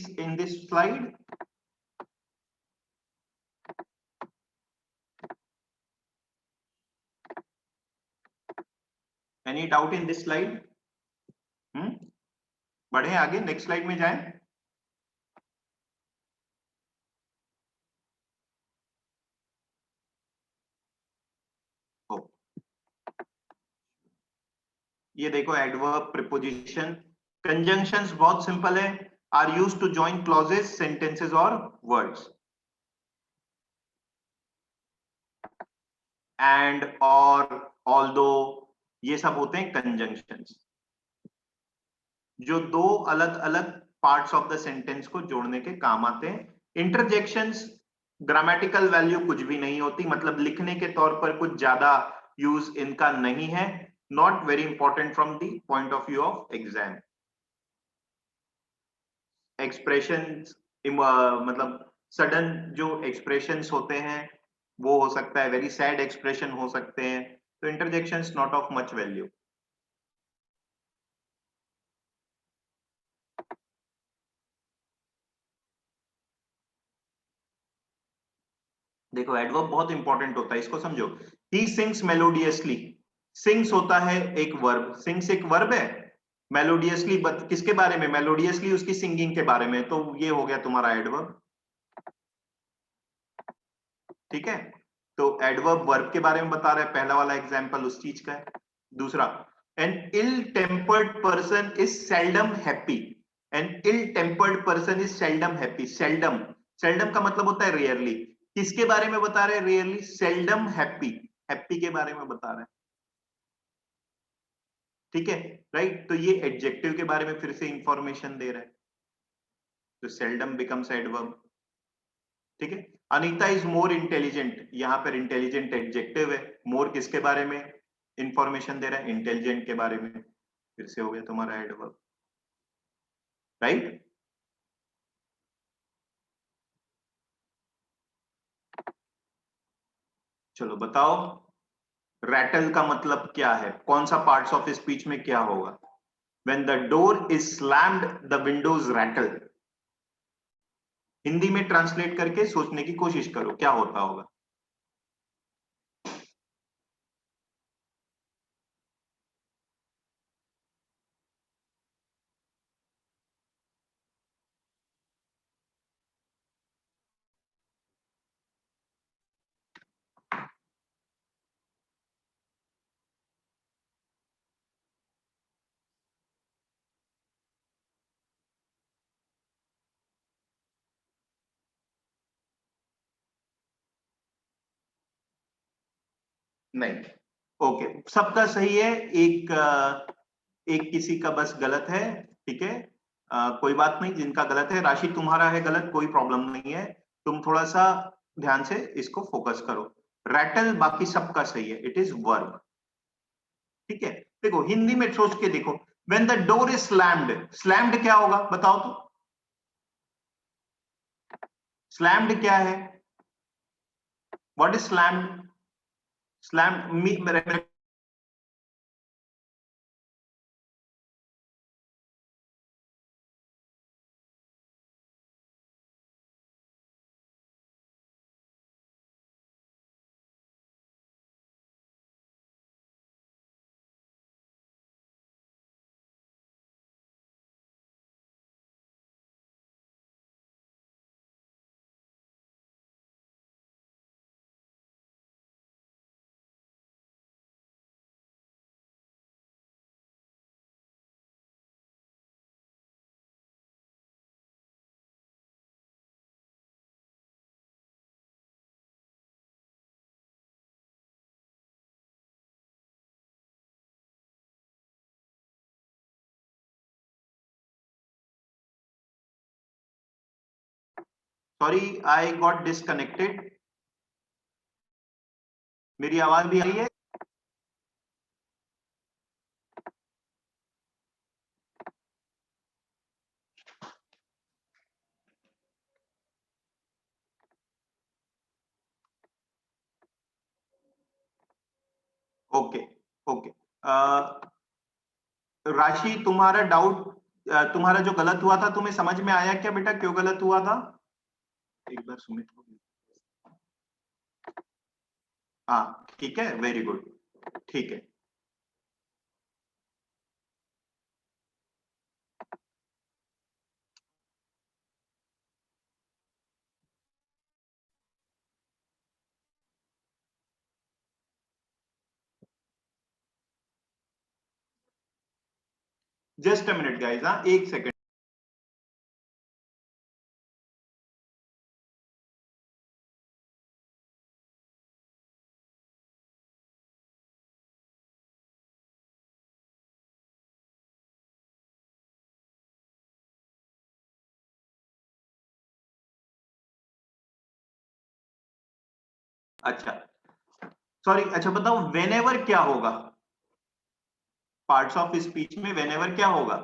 slide? Any doubt in this slide? बढ़े आगे, नेक्स्ट स्लाइड में जाएं। ये देखो एडवर्ब, प्रीपोजिशन, कंजंक्शंस बहुत सिंपल है, are used to join clauses, sentences और वर्ड्स। एंड, और, ऑल्दो, ये सब होते हैं कंजंक्शंस, जो दो अलग अलग पार्ट्स ऑफ द सेंटेंस को जोड़ने के काम आते हैं। इंटरजेक्शंस ग्रामेटिकल वैल्यू कुछ भी नहीं होती, मतलब लिखने के तौर पर कुछ ज्यादा यूज इनका नहीं है, not very important from the point of view of exam. Expressions, मतलब सडन जो एक्सप्रेशंस होते हैं वो हो सकता है, वेरी सैड एक्सप्रेशन हो सकते हैं, तो interjections not of much value. देखो एडवर्ब बहुत इंपॉर्टेंट होता है, इसको समझो। ही सिंग्स मेलोडियसली, सिंग्स होता है एक वर्ब, सिंग्स एक वर्ब है। मेलोडियसली किसके बारे में? मेलोडियसली उसकी सिंगिंग के बारे में, तो ये हो गया तुम्हारा एडवर्ब। ठीक है, तो एडवर्ब वर्ब के बारे में बता रहा है, पहला वाला एग्जांपल उस चीज का है। दूसरा, An ill-tempered person is seldom happy. An ill-tempered person is seldom happy. Seldom, seldom का मतलब होता है rarely. किसके बारे में बता रहे हैं rarely? Seldom happy. Happy के बारे में बता रहे हैं, ठीक है, राइट? तो ये एडजेक्टिव के बारे में फिर से इंफॉर्मेशन दे रहा है, तो seldom becomes adverb, ठीक है। अनीता इज मोर इंटेलिजेंट, यहाँ पर इंटेलिजेंट एडजेक्टिव है, मोर किसके बारे में इंफॉर्मेशन दे रहा है? इंटेलिजेंट के बारे में, फिर से हो गया तुम्हारा एडवर्ब, राइट? चलो बताओ, रैटल का मतलब क्या है? कौन सा पार्ट्स ऑफ स्पीच में क्या होगा? When the door is slammed, the windows rattle. Hindi में ट्रांसलेट करके सोचने की कोशिश करो, क्या होता होगा? नहीं, ओके, सबका सही है, एक किसी का बस गलत है, ठीक है, कोई बात नहीं, जिनका गलत है, राशि तुम्हारा है गलत, कोई प्रॉब्लम नहीं है, तुम थोड़ा सा ध्यान से इसको फोकस करो। रैटल बाकी सबका सही है, इट इज वर्ब, ठीक है। देखो हिंदी में सोच के देखो, when the door is slammed, slammed क्या होगा बताओ तो? स्लैम्ड क्या है? What is slammed? Slammed sorry, I got disconnected. मेरी आवाज भी आ रही है? ओके ओके, राशि तुम्हारा डाउट, तुम्हारा जो गलत हुआ था तुम्हें समझ में आया क्या बेटा, क्यों गलत हुआ था? एक बार सुमित को, हाँ ठीक है, वेरी गुड, ठीक है। जस्ट अ मिनट गाइस, हाँ एक सेकंड। अच्छा सॉरी, अच्छा बताओ वेनेवर क्या होगा? पार्ट्स ऑफ स्पीच में वेनेवर क्या होगा?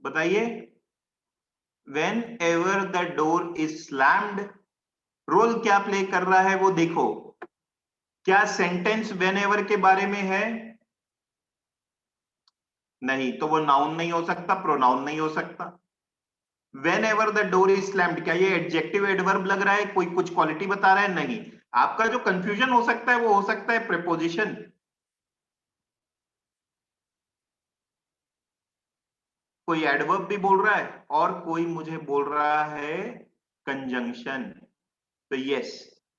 बताइए। Whenever the door is slammed, role क्या प्ले कर रहा है वो देखो। क्या सेंटेंस वेन एवर के बारे में है? नहीं, तो वो नाउन नहीं हो सकता, प्रोनाउन नहीं हो सकता। When ever the door is slammed, क्या ये एडजेक्टिव एडवर्ब लग रहा है, कोई कुछ क्वालिटी बता रहा है? नहीं। आपका जो कंफ्यूजन हो सकता है वो हो सकता है प्रीपोजिशन। कोई एडवर्ब भी बोल रहा है और कोई मुझे बोल रहा है कंजंक्शन। तो yes,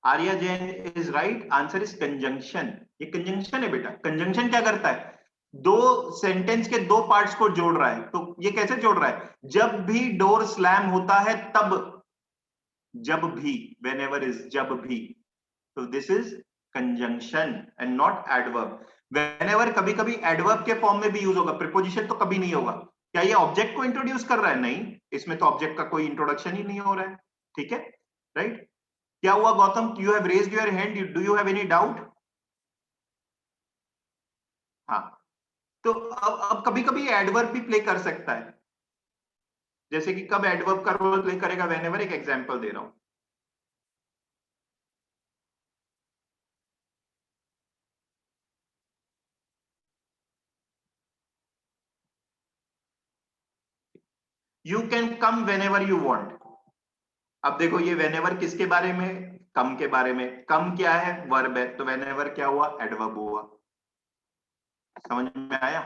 Arya Jain is right, answer is conjunction. ये कंजंक्शन है बेटा। कंजंक्शन क्या करता है? दो सेंटेंस के दो पार्ट्स को जोड़ रहा है। तो ये कैसे जोड़ रहा है? जब भी डोर स्लैम होता है तब, जब भी, whenever is जब भी। तो this is conjunction and not adverb. whenever कभी कभी एडवर्ब के फॉर्म में भी यूज होगा, प्रीपोजिशन तो कभी नहीं होगा। क्या ये ऑब्जेक्ट को इंट्रोड्यूस कर रहा है? नहीं, इसमें तो ऑब्जेक्ट का कोई इंट्रोडक्शन ही नहीं हो रहा है। ठीक है, राइट। क्या हुआ Gautam? You have raised your hand, do you have any doubt? हाँ, तो अब कभी कभी एडवर्ब भी प्ले कर सकता है। जैसे कि कब एडवर्ब का रोल प्ले करेगा? व्हेनेवर, एक एग्जांपल दे रहा हूं। You can come whenever you want. अब देखो ये व्हेनेवर किसके बारे में? कम के बारे में। कम क्या है? वर्ब है। तो व्हेनेवर क्या हुआ? एडवर्ब हुआ। समझ में आया?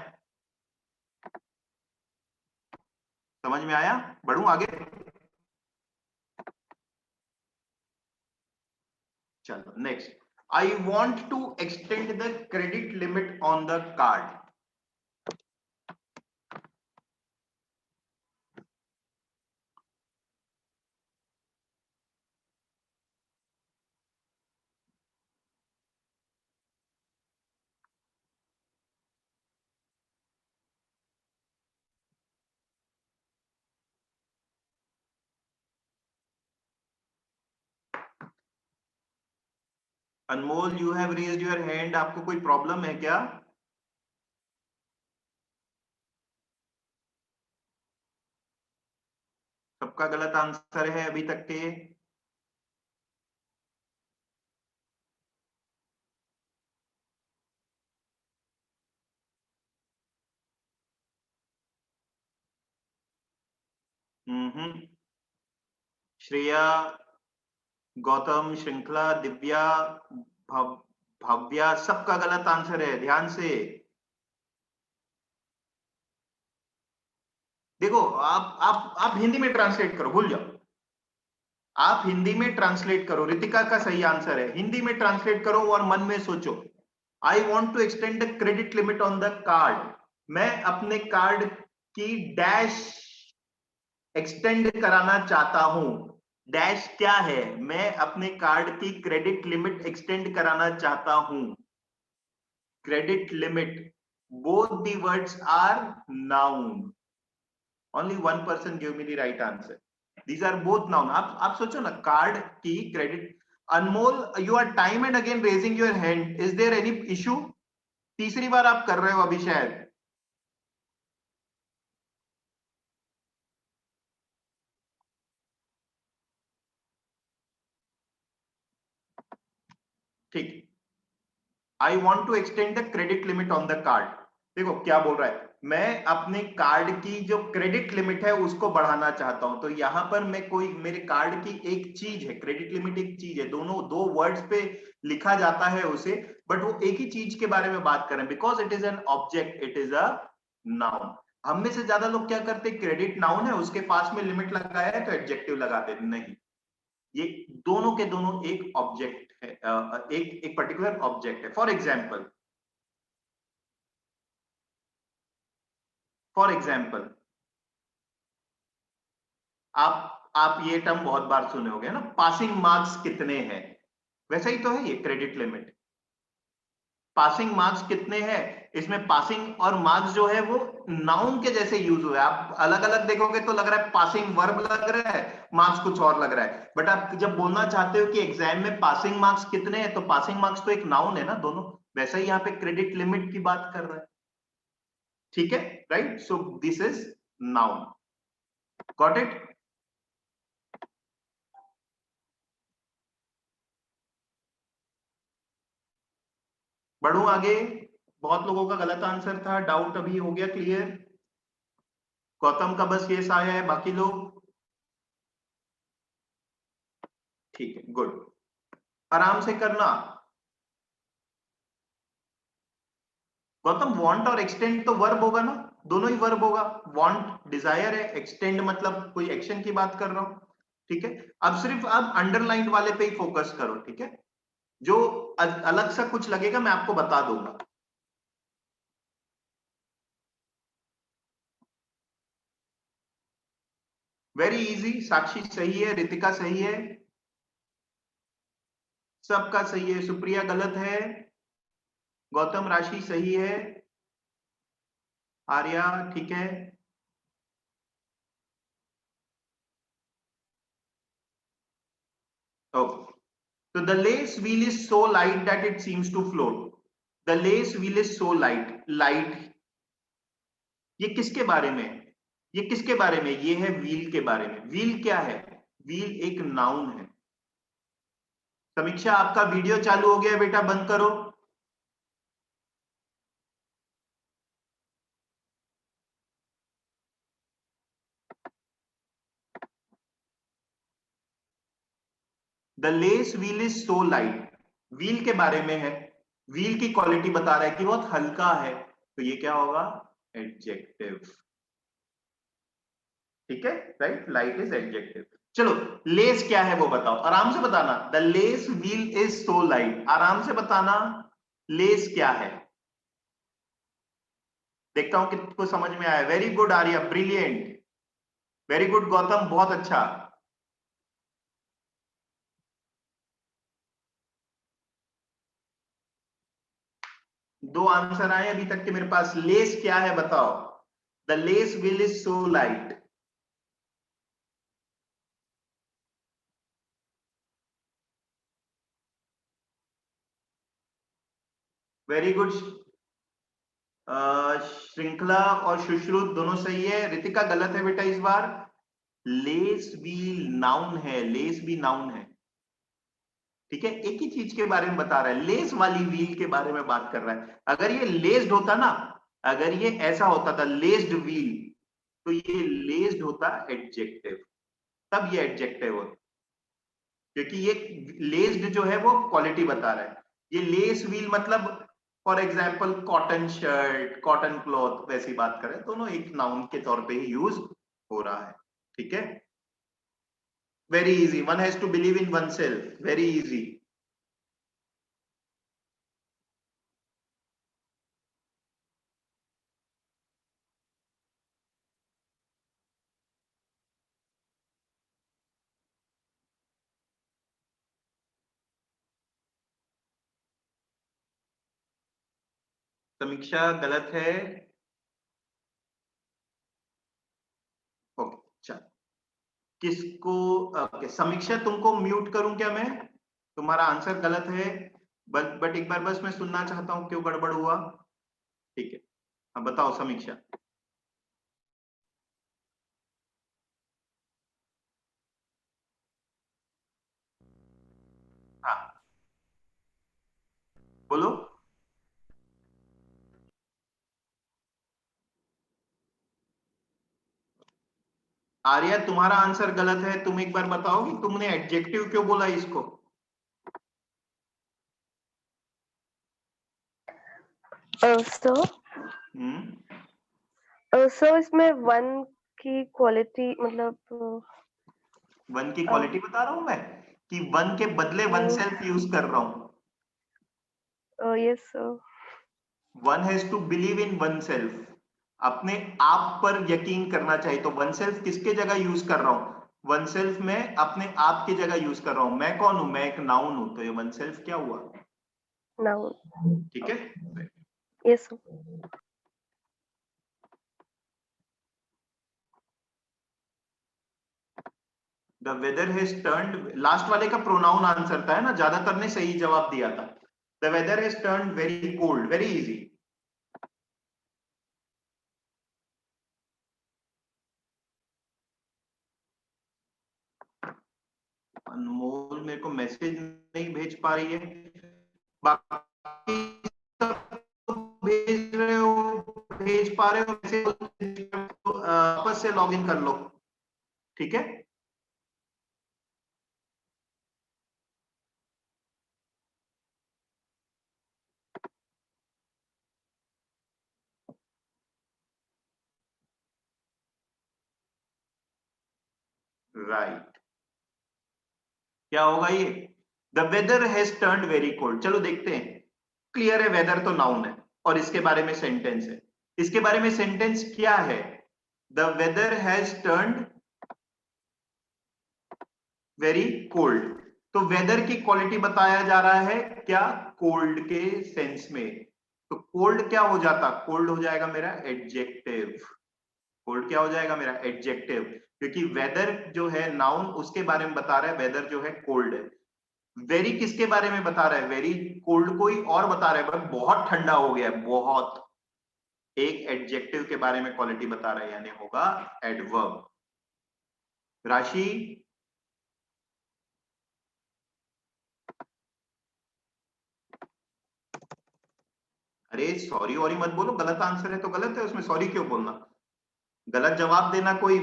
समझ में आया? बढ़ूं आगे? चलो next. I want to extend the credit limit on the card. Anmol, you have raised your hand, आपको कोई प्रॉब्लम है क्या? सबका गलत आंसर है अभी तक के। श्रेया, गौतम, श्रृंखला, दिव्या, भव्या, सबका गलत आंसर है। ध्यान से देखो। आप हिंदी में ट्रांसलेट करो, भूल जाओ। आप हिंदी में ट्रांसलेट करो। रितिका का सही आंसर है, हिंदी में ट्रांसलेट करो और मन में सोचो। I want to extend the credit limit on the card. मैं अपने कार्ड की डैश एक्सटेंड कराना चाहता हूं। डैश क्या है? मैं अपने कार्ड की क्रेडिट लिमिट एक्सटेंड कराना चाहता हूं। Credit limit, both the words are noun. Only one person give me the right answer. These are both noun. आप सोचो ना, कार्ड की credit. Anmol, you are time and again raising your hand. Is there any issue? तीसरी बार आप कर रहे हो अभी शायद। ठीक। I want to extend the credit limit on the card. देखो क्या बोल रहा है, मैं अपने कार्ड की जो क्रेडिट लिमिट है उसको बढ़ाना चाहता हूं। तो यहां पर मैं कोई, मेरे कार्ड की एक चीज है, क्रेडिट लिमिट एक चीज है, दोनों दो वर्ड्स पे लिखा जाता है उसे, बट वो एक ही चीज के बारे में बात करें, because it is an object, it is a noun. हम में से ज्यादा लोग क्या करते हैं, क्रेडिट नाउन है उसके पास में लिमिट लगाया है तो एडजेक्टिव लगा देते। नहीं, ये दोनों के दोनों एक ऑब्जेक्ट है, एक पर्टिकुलर ऑब्जेक्ट है। फॉर एग्जाम्पल आप ये टर्म बहुत बार सुने होंगे ना, पासिंग मार्क्स कितने हैं? वैसा ही तो है ये क्रेडिट लिमिट। पासिंग मार्क्स कितने हैं, इसमें पासिंग और मार्क्स जो है वो नाउन के जैसे यूज हुआ है। आप अलग अलग देखोगे तो लग रहा है पासिंग वर्ब लग रहा है, मार्क्स कुछ और लग रहा है। बट आप जब बोलना चाहते हो कि एग्जाम में पासिंग मार्क्स कितने हैं, तो पासिंग मार्क्स तो एक नाउन है ना दोनों। वैसा ही यहाँ पे क्रेडिट लिमिट की बात कर रहा है। ठीक है, right. So this is noun. Got it? बढ़ू आगे? बहुत लोगों का गलत आंसर था, डाउट अभी हो गया क्लियर? गौतम का बस यस आया है, बाकी लोग ठीक है, गुड। आराम से करना। गौतम, वांट और एक्सटेंड तो वर्ब होगा ना? दोनों ही वर्ब होगा। वांट डिजायर है, एक्सटेंड मतलब कोई एक्शन की बात कर रहा हूं, ठीक है। अब सिर्फ अब अंडरलाइन वाले पे ही फोकस करो, ठीक है। जो अलग सा कुछ लगेगा मैं आपको बता दूंगा। Very easy. साक्षी सही है, रितिका सही है, सबका सही है। सुप्रिया गलत है, गौतम राशि सही है, आर्या ठीक है। ओके, तो the less wheel is so light that it seems to float. The less wheel is so light. Light ये किसके बारे में है? ये किसके बारे में? ये है व्हील के बारे में। व्हील क्या है? व्हील एक नाउन है। समीक्षा आपका वीडियो चालू हो गया बेटा, बंद करो। The less wheel is so light, wheel के बारे में है। व्हील की क्वालिटी बता रहा है कि बहुत हल्का है, तो ये क्या होगा? एडजेक्टिव, ठीक है, राइट। Light is adjective. चलो, लेस क्या है वो बताओ, आराम से बताना। The less wheel is so light, आराम से बताना। लेस क्या है? देखता हूं किसको समझ में आया। Very good Arya, brilliant. Very good Gautam, बहुत अच्छा। दो आंसर आए अभी तक के मेरे पास। लेस क्या है बताओ? The less wheel is so light. Very good. श्रृंखला और सुश्रुत दोनों सही है। रितिका गलत है बेटा इस बार। लेस व्हील नाउन है, लेस भी नाउन है, ठीक है। एक ही चीज के बारे में बता रहा है, लेस वाली व्हील के बारे में बात कर रहा है। अगर ये लेस्ड होता ना, अगर ये ऐसा होता था लेस्ड व्हील, तो ये लेस्ड होता एडजेक्टिव, तब ये एडजेक्टिव होता, क्योंकि ये लेस्ड जो है वो क्वालिटी बता रहा है। ये लेस व्हील मतलब for example cotton shirt, cotton cloth, वैसी बात करें, दोनों एक नाउन के तौर पे ही यूज हो रहा है, ठीक है। Very easy, one has to believe in oneself, very easy. Samiksha गलत है। ओके, चल। किसको? ओके, समीक्षा तुमको म्यूट करूं क्या मैं? तुम्हारा आंसर गलत है, बट एक बार बस मैं सुनना चाहता हूं क्यों गड़बड़ हुआ, ठीक है। अब बताओ समीक्षा। हाँ, बोलो। आर्या तुम्हारा आंसर गलत है, तुम एक बार बताओ कि तुमने एडजेक्टिव क्यों बोला इसको? सो सो इसमें वन की क्वालिटी मतलब वन की क्वालिटी बता रहा हूं मैं, कि वन के बदले वन सेल्फ यूज कर रहा हूं। Yes. One has to believe in oneself, अपने आप पर यकीन करना चाहिए। तो वन सेल्फ किसके जगह यूज कर रहा हूं? वन सेल्फ में अपने आप की जगह यूज कर रहा हूं। मैं कौन हूं? मैं एक नाउन हूं, तो ये वन सेल्फ क्या हुआ? नाउन। ठीक है। Yes. The weather has turned, last वाले का प्रोनाउन आंसर था है ना, ज्यादातर ने सही जवाब दिया था। The weather has turned very cold, very easy. Anmol मेरे को मैसेज नहीं भेज पा रही है, बाकी सब तो भेज रहे हो, भेज पा रहे हो मैसेज, वापस से लॉग इन कर लो, ठीक है। राइट। क्या होगा ये? The weather has turned very cold. चलो देखते हैं। क्लियर है, वेदर तो नाउन है और इसके बारे में सेंटेंस है। इसके बारे में सेंटेंस क्या है? The weather has turned very cold. तो वेदर की क्वालिटी बताया जा रहा है क्या? कोल्ड के सेंस में। तो कोल्ड क्या हो जाता? कोल्ड हो जाएगा मेरा एडजेक्टिव। कोल्ड क्या हो जाएगा मेरा? एडजेक्टिव। क्योंकि वेदर जो है नाउन, उसके बारे में बता रहा है, वेदर जो है कोल्ड है। वेरी किसके बारे में बता रहा है? वेरी कोल्ड कोई और बता रहा है, भाई बहुत ठंडा हो गया है, बहुत। एक एडजेक्टिव के बारे में क्वालिटी बता रहा है, यानी होगा एडवर्ब। राशि, अरे सॉरी वॉरी मत बोलो, गलत आंसर है तो गलत है, उसमें सॉरी क्यों बोलना? गलत जवाब देना कोई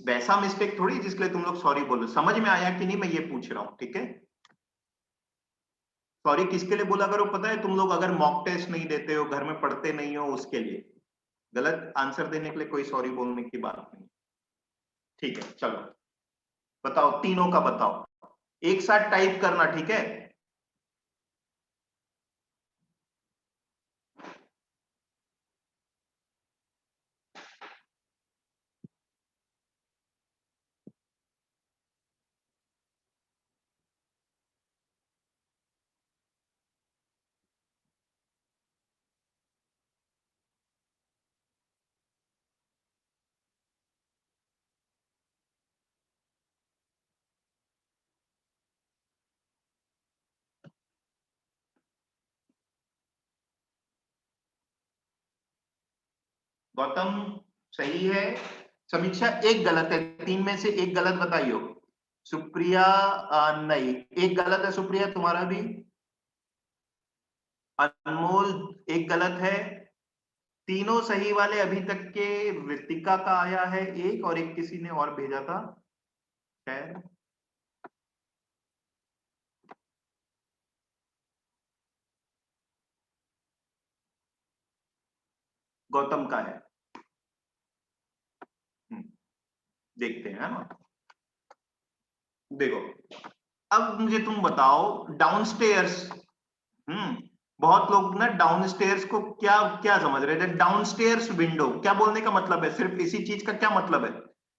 वैसा मिस्टेक थोड़ी जिसके लिए तुम लोग सॉरी बोलो। समझ में आया कि नहीं मैं ये पूछ रहा हूं, ठीक है? सॉरी किसके लिए बोला करो पता है? तुम लोग अगर मॉक टेस्ट नहीं देते हो, घर में पढ़ते नहीं हो, उसके लिए। गलत आंसर देने के लिए कोई सॉरी बोलने की बात नहीं। ठीक है, चलो बताओ, तीनों का बताओ, एक साथ टाइप करना, ठीक है? गौतम सही है। समीक्षा एक गलत है, तीन में से एक गलत बताइयो। सुप्रिया नहीं, एक गलत है सुप्रिया, तुम्हारा भी। अनमोल एक गलत है। तीनों सही वाले अभी तक के ऋतिका का आया है एक, और एक किसी ने और भेजा था खैर। गौतम का है। हम्म, देखते हैं, है ना? देखो, अब मुझे तुम बताओ, डाउनस्टेयर्स। हम्म बहुत लोग ना डाउनस्टेयर्स को क्या क्या समझ रहे थे? डाउनस्टेयर्स विंडो क्या बोलने का मतलब है? सिर्फ इसी चीज का क्या मतलब है?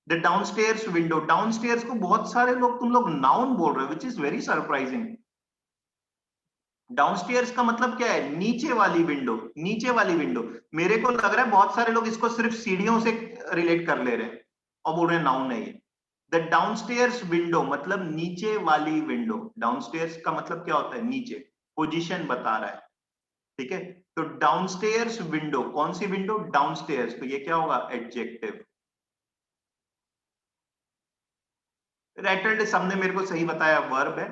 The downstairs window. डाउनस्टेयर्स को बहुत सारे लोग, तुम लोग नाउन बोल रहे हो, which is very surprising. Downstairs का मतलब क्या है? नीचे वाली विंडो। नीचे वाली विंडो। मेरे को लग रहा है बहुत सारे लोग इसको सिर्फ सीढ़ियों से रिलेट कर ले रहे हैं और बोल रहे हैं नाउन है ये। द डाउनस्टेयर्स विंडो मतलब नीचे वाली विंडो। डाउनस्टेयर्स का मतलब क्या होता है? नीचे, पोजीशन बता रहा है, ठीक है? तो डाउनस्टेयर्स विंडो, कौन सी विंडो? डाउनस्टेयर्स, तो ये क्या होगा? एडजेक्टिव। रेटल्ड सबने मेरे को सही बताया, वर्ब है।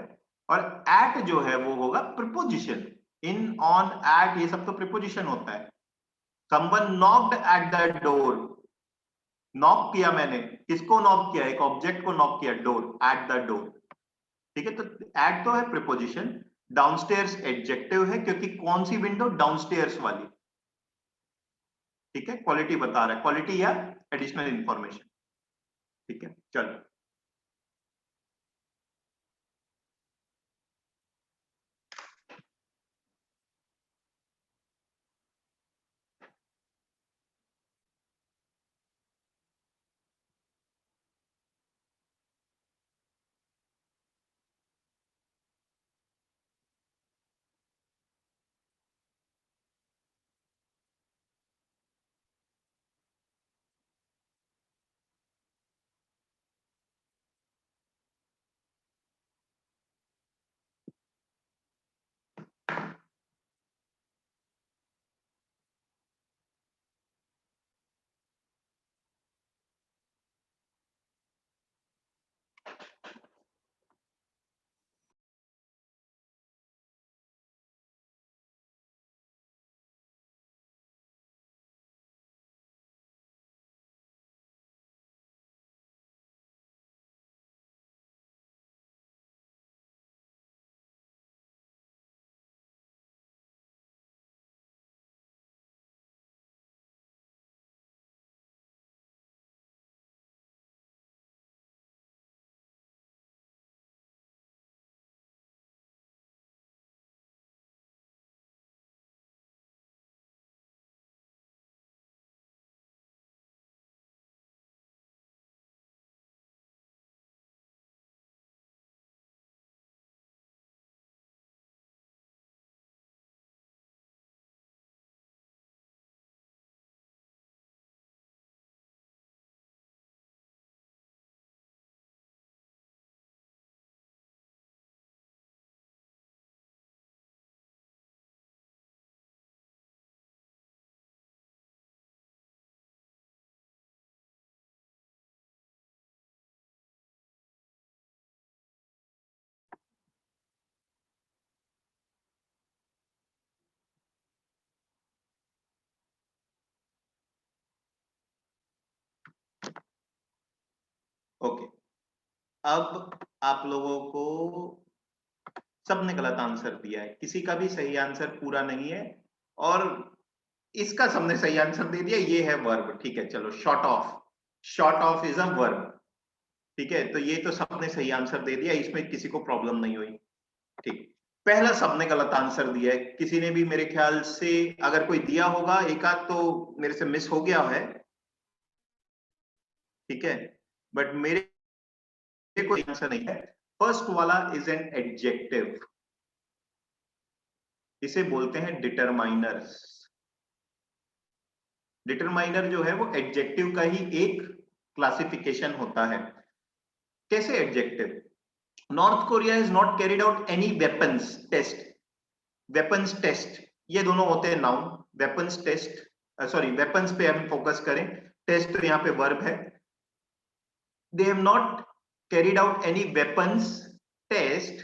और एट जो है वो होगा प्रिपोजिशन। इन, ऑन, एट, ये सब तो प्रिपोजिशन होता है। Someone knocked at the door. Knock किया मैंने, किसको नॉक किया? एक ऑब्जेक्ट को नॉक किया, डोर, एट द डोर, ठीक है? तो एट तो है प्रिपोजिशन। डाउनस्टेयर्स एडजेक्टिव है, क्योंकि कौन सी विंडो? डाउनस्टेयर्स वाली, ठीक है? क्वालिटी बता रहा है, क्वालिटी या एडिशनल इंफॉर्मेशन, ठीक है? चलो, ओके, अब आप लोगों को सबने गलत आंसर दिया है, किसी का भी सही आंसर पूरा नहीं है, और इसका सबने सही आंसर दे दिया, ये है वर्ब। ठीक है, चलो short of is a verb. ठीक है, तो ये तो सबने सही आंसर दे दिया, इसमें किसी को प्रॉब्लम नहीं हुई। ठीक, पहला सबने गलत आंसर दिया है, किसी ने भी मेरे ख्याल से अगर कोई दिया होगा एक आध तो मेरे से मिस हो गया है। ठीक है, बट मेरे कोई आंसर नहीं है। फर्स्ट वाला इज एन एडजेक्टिव, इसे बोलते हैं डिटरमाइनर्स। डिटरमाइनर जो है वो एडजेक्टिव का ही एक क्लासिफिकेशन होता है। कैसे adjective? North Korea has not carried out any weapons test. Weapons test ये दोनों होते हैं noun. Weapons test, sorry weapons पे हम फोकस करें, टेस्ट तो यहाँ पे वर्ब है। They have not carried out any weapons test,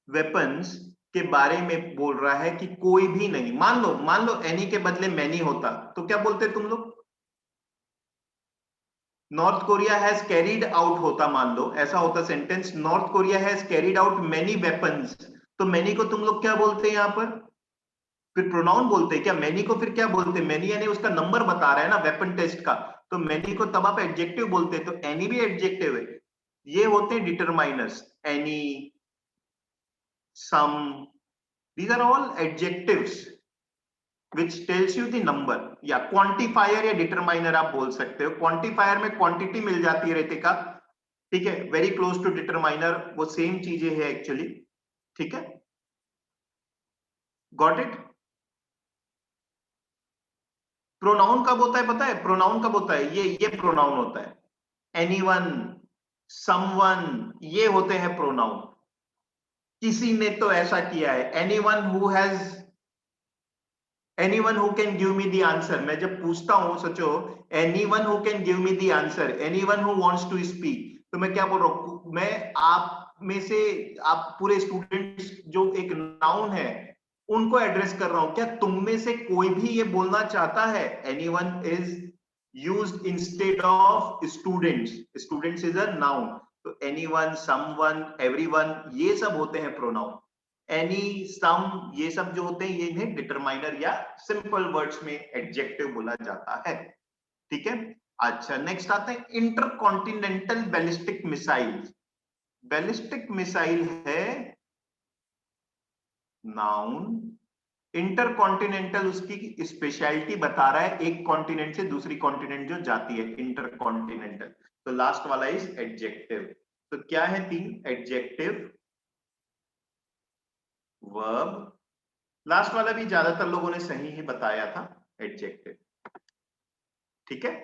weapons के बारे में बोल रहा है कि कोई भी नहीं। मान लो एनी के बदले मैनी होता तो क्या बोलते तुम लोग? North Korea has carried out होता, मान लो ऐसा होता sentence, north Korea has carried out many weapons, तो मैनी को तुम लोग क्या बोलते हैं यहाँ पर? फिर प्रोनाउन बोलते हैं क्या? मैनी को फिर क्या बोलते हैं? मैनी यानी उसका नंबर बता रहा है ना वेपन टेस्ट का, तो मैनी को तब आप एडजेक्टिव बोलते हैं, तो एनी भी एडजेक्टिव है। ये होते हैं determiners, any, some, these are all adjectives which tells you the number। या क्वांटिफायर या डिटरमाइनर आप बोल सकते हो। क्वांटिफायर में क्वांटिटी मिल जाती है रितिका, ठीक है, वेरी क्लोज टू डिटरमाइनर, वो सेम चीजें है एक्चुअली। ठीक है, गॉट इट? प्रोनाउन कब होता है पता है? प्रोनाउन कब होता है? ये प्रोनाउन होता है। एनीवन, समवन, ये होते हैं प्रोनाउन। किसी ने तो ऐसा किया है, anyone who has, anyone who can give me the answer. मैं जब पूछता हूं, सोचो, anyone who can give me the answer, anyone who wants to speak, तो मैं क्या बोल रहा हूं? मैं आप में से, आप पूरे स्टूडेंट्स जो एक नाउन है उनको एड्रेस कर रहा हूं। क्या तुम में से कोई भी ये बोलना चाहता है? Anyone is used instead of students. Students is a noun, तो एनीवन, समवन, एवरीवन, ये सब होते हैं प्रोनाउन। एनी, सम, ये सब जो होते हैं ये इन्हें डिटरमाइनर या सिंपल वर्ड्स में एडजेक्टिव बोला जाता है। ठीक है, अच्छा नेक्स्ट आते हैं intercontinental ballistic missile. Ballistic missile है नाउन, इंटरकॉन्टिनेंटल उसकी स्पेशलिटी बता रहा है, एक कॉन्टिनेंट से दूसरी कॉन्टिनेंट जो जाती है, इंटरकॉन्टिनेंटल। तो लास्ट वाला इज एडजेक्टिव। तो क्या है? तीन, एडजेक्टिव, वर्ब, लास्ट वाला भी ज्यादातर लोगों ने सही ही बताया था, एडजेक्टिव। ठीक है,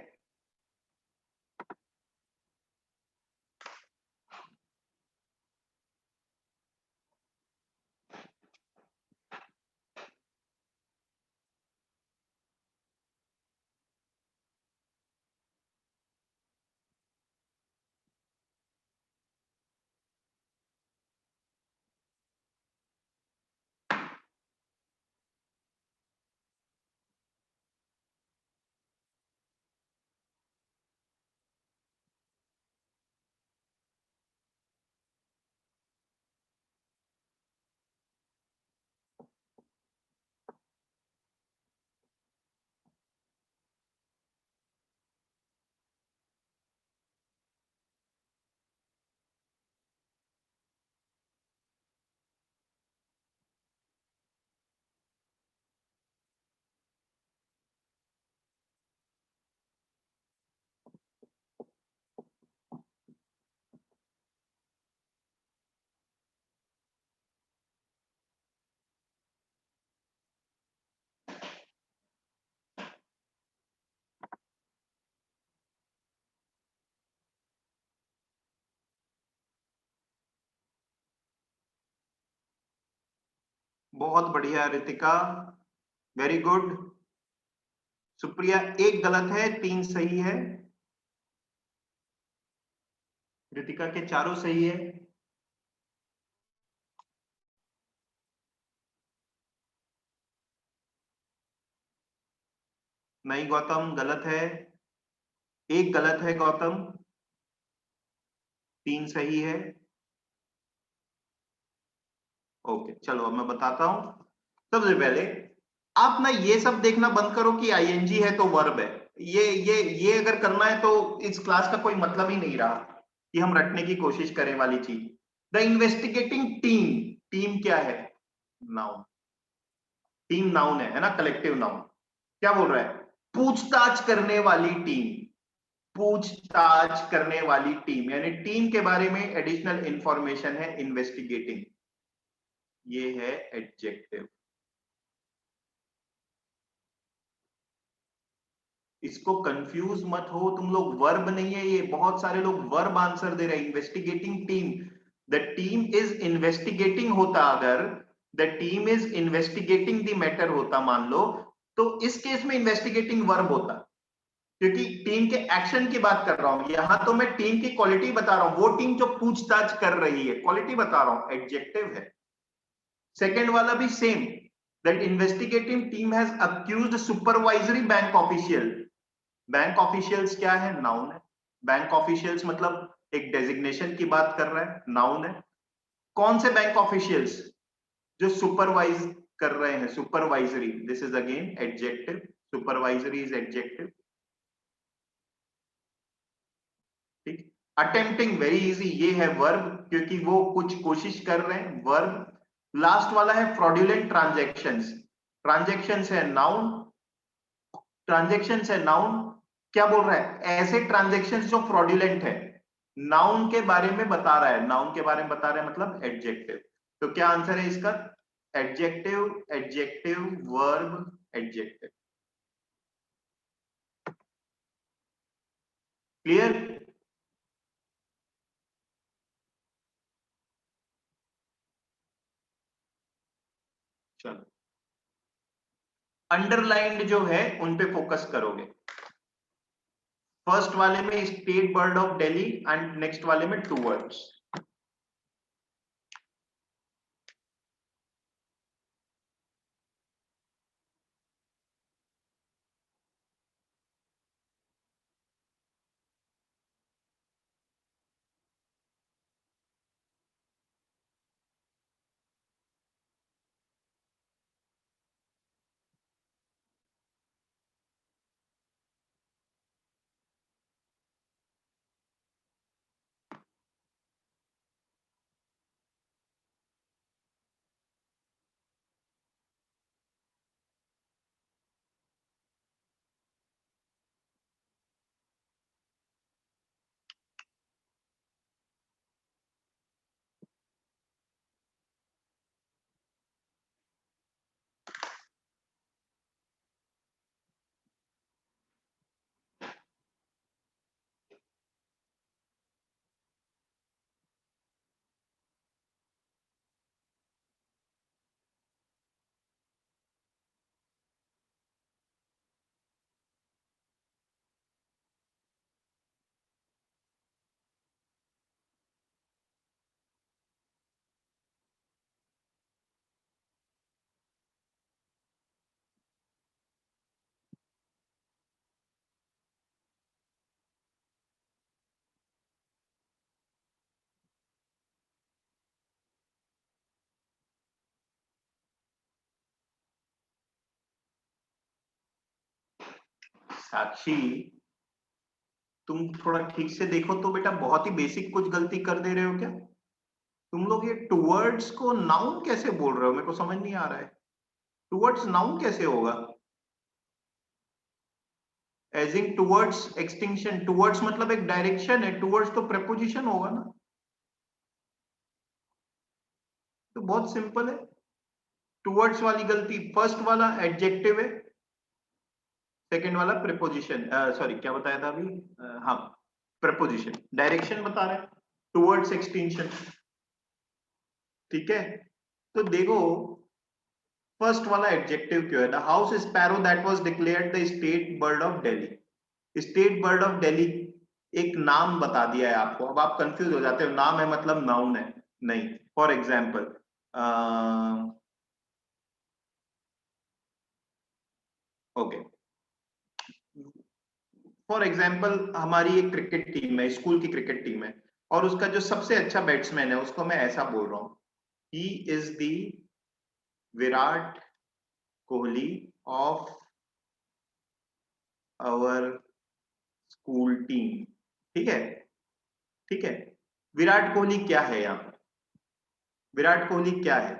बहुत बढ़िया रितिका, वेरी गुड। सुप्रिया, एक गलत है, तीन सही है। रितिका के चारों सही है। नहीं गौतम, गलत है, एक गलत है गौतम। 3 सही है। ओके चलो अब मैं बताता हूं। सबसे पहले आप ना ये सब देखना बंद करो कि आईएनजी है तो वर्ब है। ये अगर करना है तो इस क्लास का कोई मतलब ही नहीं रहा कि हम रटने की कोशिश करें वाली चीज। द इन्वेस्टिगेटिंग टीम, टीम क्या है? नाउन। टीम नाउन है ना, कलेक्टिव नाउन। क्या बोल रहा है? पूछताछ करने वाली टीम, पूछताछ करने वाली टीम, यानी टीम के बारे में एडिशनल इंफॉर्मेशन है इन्वेस्टिगेटिंग। ये है एडजेक्टिव। इसको कंफ्यूज मत हो तुम लोग, वर्ब नहीं है ये। बहुत सारे लोग वर्ब आंसर दे रहे हैं। Investigating team, the team is investigating होता, अगर the team is investigating the matter होता मान लो, तो इस केस में इन्वेस्टिगेटिंग वर्ब होता, क्योंकि टीम के एक्शन की बात कर रहा हूं। यहां तो मैं टीम की क्वालिटी बता रहा हूं, वो टीम जो पूछताछ कर रही है, क्वालिटी बता रहा हूं, एडजेक्टिव है। सेकेंड वाला भी same, that investigating team has accused supervisory bank official. Bank officials क्या है? नाउन है। बैंक ऑफिशियल्स मतलब एक डेजिग्नेशन की बात कर रहा है, नाउन है। कौन से बैंक ऑफिशियल्स? जो सुपरवाइज कर रहे हैं, supervisory, this is again adjective. Supervisory is adjective. ठीक। अटेम्प्टिंग वेरी इजी, ये है वर्ब, क्योंकि वो कुछ कोशिश कर रहे हैं, वर्ब। लास्ट वाला है फ्रॉड्यूलेंट ट्रांजैक्शंस। ट्रांजैक्शंस है नाउन, ट्रांजैक्शंस है नाउन। क्या बोल रहा है? ऐसे ट्रांजैक्शंस जो फ्रॉड्यूलेंट है, नाउन के बारे में बता रहा है, नाउन के बारे में बता रहा है मतलब एडजेक्टिव। तो क्या आंसर है इसका? Adjective, adjective, verb, adjective. Clear? चलो, अंडरलाइंड जो है उन पे फोकस करोगे। फर्स्ट वाले में state bird of Delhi and next वाले में टू वर्ड्स। साक्षी, तुम थोड़ा ठीक से देखो तो बेटा, बहुत ही बेसिक कुछ गलती कर दे रहे हो क्या? तुम लोग ये टुवर्ड्स को नाउन कैसे बोल रहे हो? मेरे को समझ नहीं आ रहा है। टुवर्ड्स नाउन कैसे होगा? एजिंग टुवर्ड्स एक्सटिंक्शन, टुवर्ड्स मतलब एक डायरेक्शन है, टुवर्ड्स तो प्रेपोजिशन होगा ना। तो बहुत सिंपल है। टुवर्ड्स वाली गलती, फर्स्ट वाला एडजेक्टिव है, सेकंड वाला प्रेपोजिशन, सॉरी क्या बताया था अभी? हाँ, प्रेपोजिशन, डायरेक्शन बता रहे हैं, टुवर्ड्स एक्सटिंक्शन। ठीक है, तो देखो फर्स्ट वाला एडजेक्टिव क्यों है? The house sparrow that was declared the state bird of Delhi. State bird of Delhi एक नाम बता दिया है आपको, अब आप कंफ्यूज हो जाते हो, नाम है मतलब नाउन है? नहीं। For example, okay, for example हमारी एक क्रिकेट टीम है, स्कूल की क्रिकेट टीम है, और उसका जो सबसे अच्छा बैट्समैन है उसको मैं ऐसा बोल रहा हूं, he is the Virat Kohli of our school team. ठीक है, ठीक है। विराट कोहली क्या है यहां, विराट कोहली क्या है?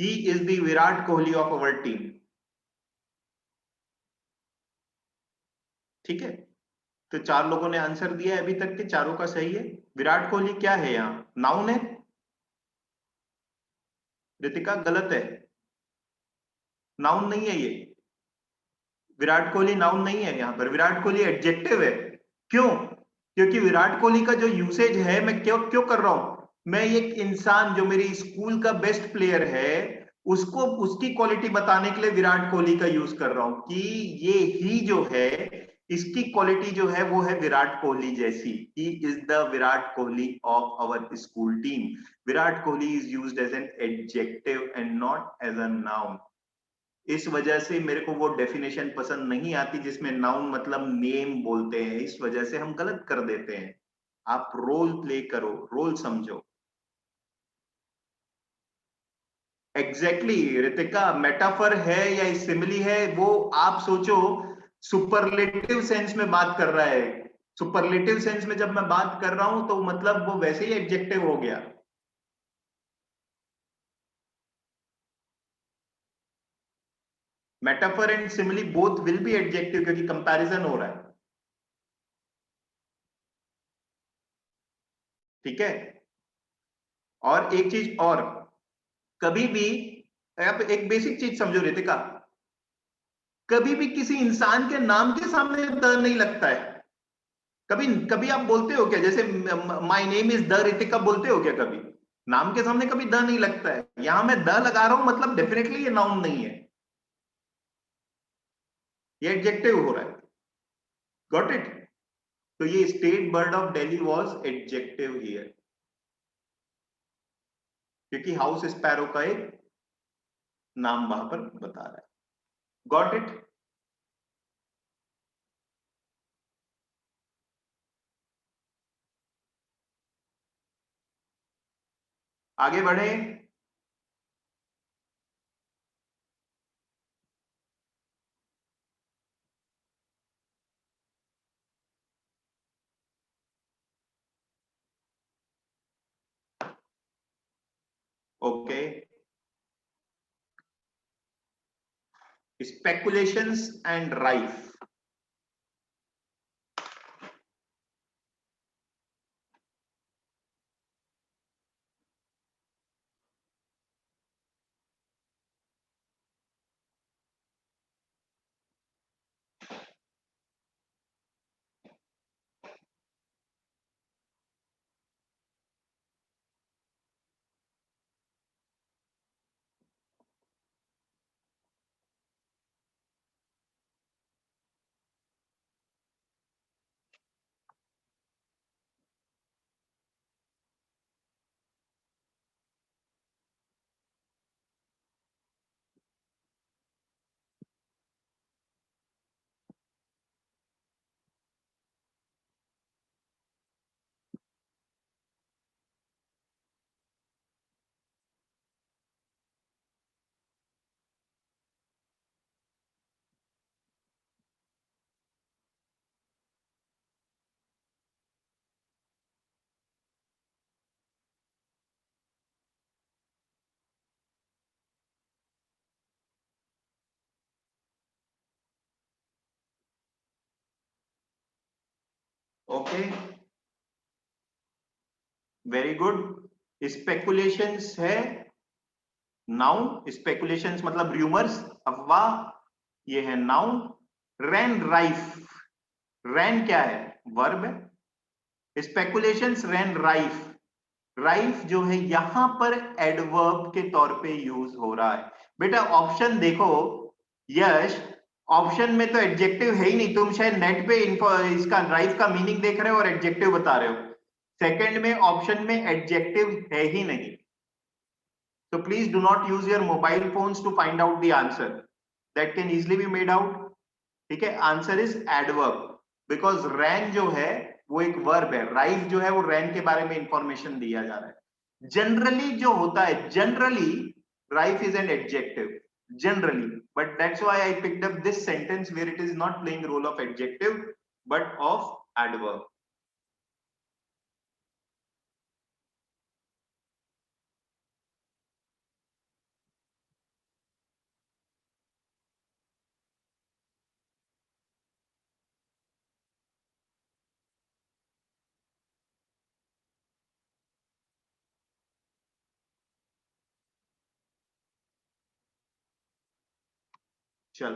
He is the Virat Kohli of our team. ठीक है, तो 4 लोगों ने आंसर दिया है अभी तक के, चारों का सही है। विराट कोहली क्या है यहां, नाउन है? रितिका गलत है, नाउन नहीं है ये। विराट कोहली नाउन नहीं है यहां पर, विराट कोहली एडजेक्टिव है। क्यों? क्योंकि विराट कोहली का जो यूसेज है, मैं क्यों क्यों कर रहा हूं, मैं एक इंसान जो मेरी स्कूल का बेस्ट प्लेयर है उसको उसकी क्वालिटी बताने के लिए विराट कोहली का यूज कर रहा हूं कि ये ही जो है इसकी क्वालिटी जो है वो है विराट कोहली जैसी। He is the Virat Kohli of our school team. Virat Kohli is used as an adjective and not as a noun. इस वजह से मेरे को वो डेफिनेशन पसंद नहीं आती जिसमें नाउन मतलब नेम बोलते हैं, इस वजह से हम गलत कर देते हैं। आप रोल प्ले करो, रोल समझो। एग्जैक्टली रितिका, मेटाफर है या सिमिली है वो आप सोचो। सुपरलेटिव सेंस में बात कर रहा है, सुपरलेटिव सेंस में जब मैं बात कर रहा हूं तो मतलब वो वैसे ही एडजेक्टिव हो गया। Metaphor and simile both will be adjective क्योंकि कंपैरिजन हो रहा है। ठीक है, और एक चीज और, कभी भी आप एक बेसिक चीज समझो रितिका, कभी भी किसी इंसान के नाम के सामने द नहीं लगता है। कभी कभी आप बोलते हो क्या, जैसे my name is the Ritika बोलते हो क्या कभी? नाम के सामने कभी द नहीं लगता है। यहां मैं द लगा रहा हूं मतलब डेफिनेटली ये नाउन नहीं है, ये एडजेक्टिव हो रहा है। Got it? तो ये state bird of Delhi was adjective here, क्योंकि हाउस स्पैरो का एक नाम वहां पर बता रहा है। Got it? आगे बढ़े। Okay, speculations and rife। Okay, very good. Speculations है नाउन, स्पेकुलेशंस मतलब र्यूमर्स, अफवाह, ये है नाउन। रैन राइफ, रैन क्या है, वर्ब है। स्पेकुलेशंस रैन राइफ, राइफ जो है यहां पर एडवर्ब के तौर पे यूज हो रहा है। बेटा ऑप्शन देखो यश, ऑप्शन में तो एडजेक्टिव है ही नहीं, तुम शायद नेट पे इसका राइफ का मीनिंग देख रहे हो और एडजेक्टिव बता रहे हो। सेकंड में ऑप्शन में एडजेक्टिव है ही नहीं। So please do not use your mobile phones to find out the answer. That can easily be made out. ठीक है, आंसर इज एडवर्ब। बिकॉज रैन जो है वो एक वर्ब है, राइज जो है वो रैन के बारे में इंफॉर्मेशन दिया जा रहा है। जनरली जो होता है, generally rife is an adjective generally, but that's why I picked up this sentence where it is not playing role of adjective but of adverb. चल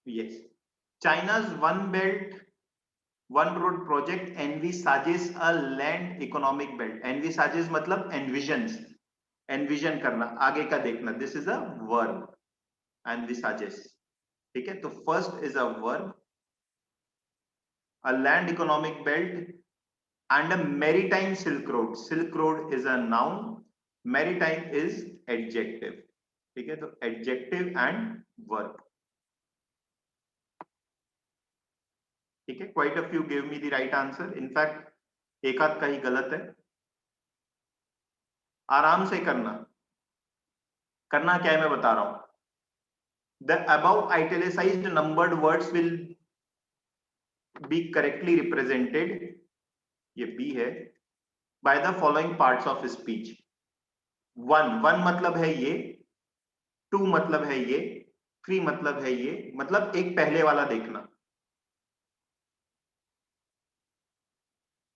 yes, China's one belt one road project envisages a land economic belt. Envisages मतलब envisions, envision करना, आगे का देखना. This is a verb. Envisages. ठीक है, तो first is a verb, a land economic belt and a maritime silk road. Silk road is a noun, maritime is adjective. ठीक है, तो adjective and verb. ठीक है, quite a few gave me the right answer. In fact एक आध का ही गलत है. आराम से करना. करना क्या है मैं बता रहा हूं. The above italicized numbered words will be correctly represented, ये B है, by the following parts of speech. one मतलब है ये, two मतलब है ये, three मतलब है ये, मतलब एक पहले वाला देखना.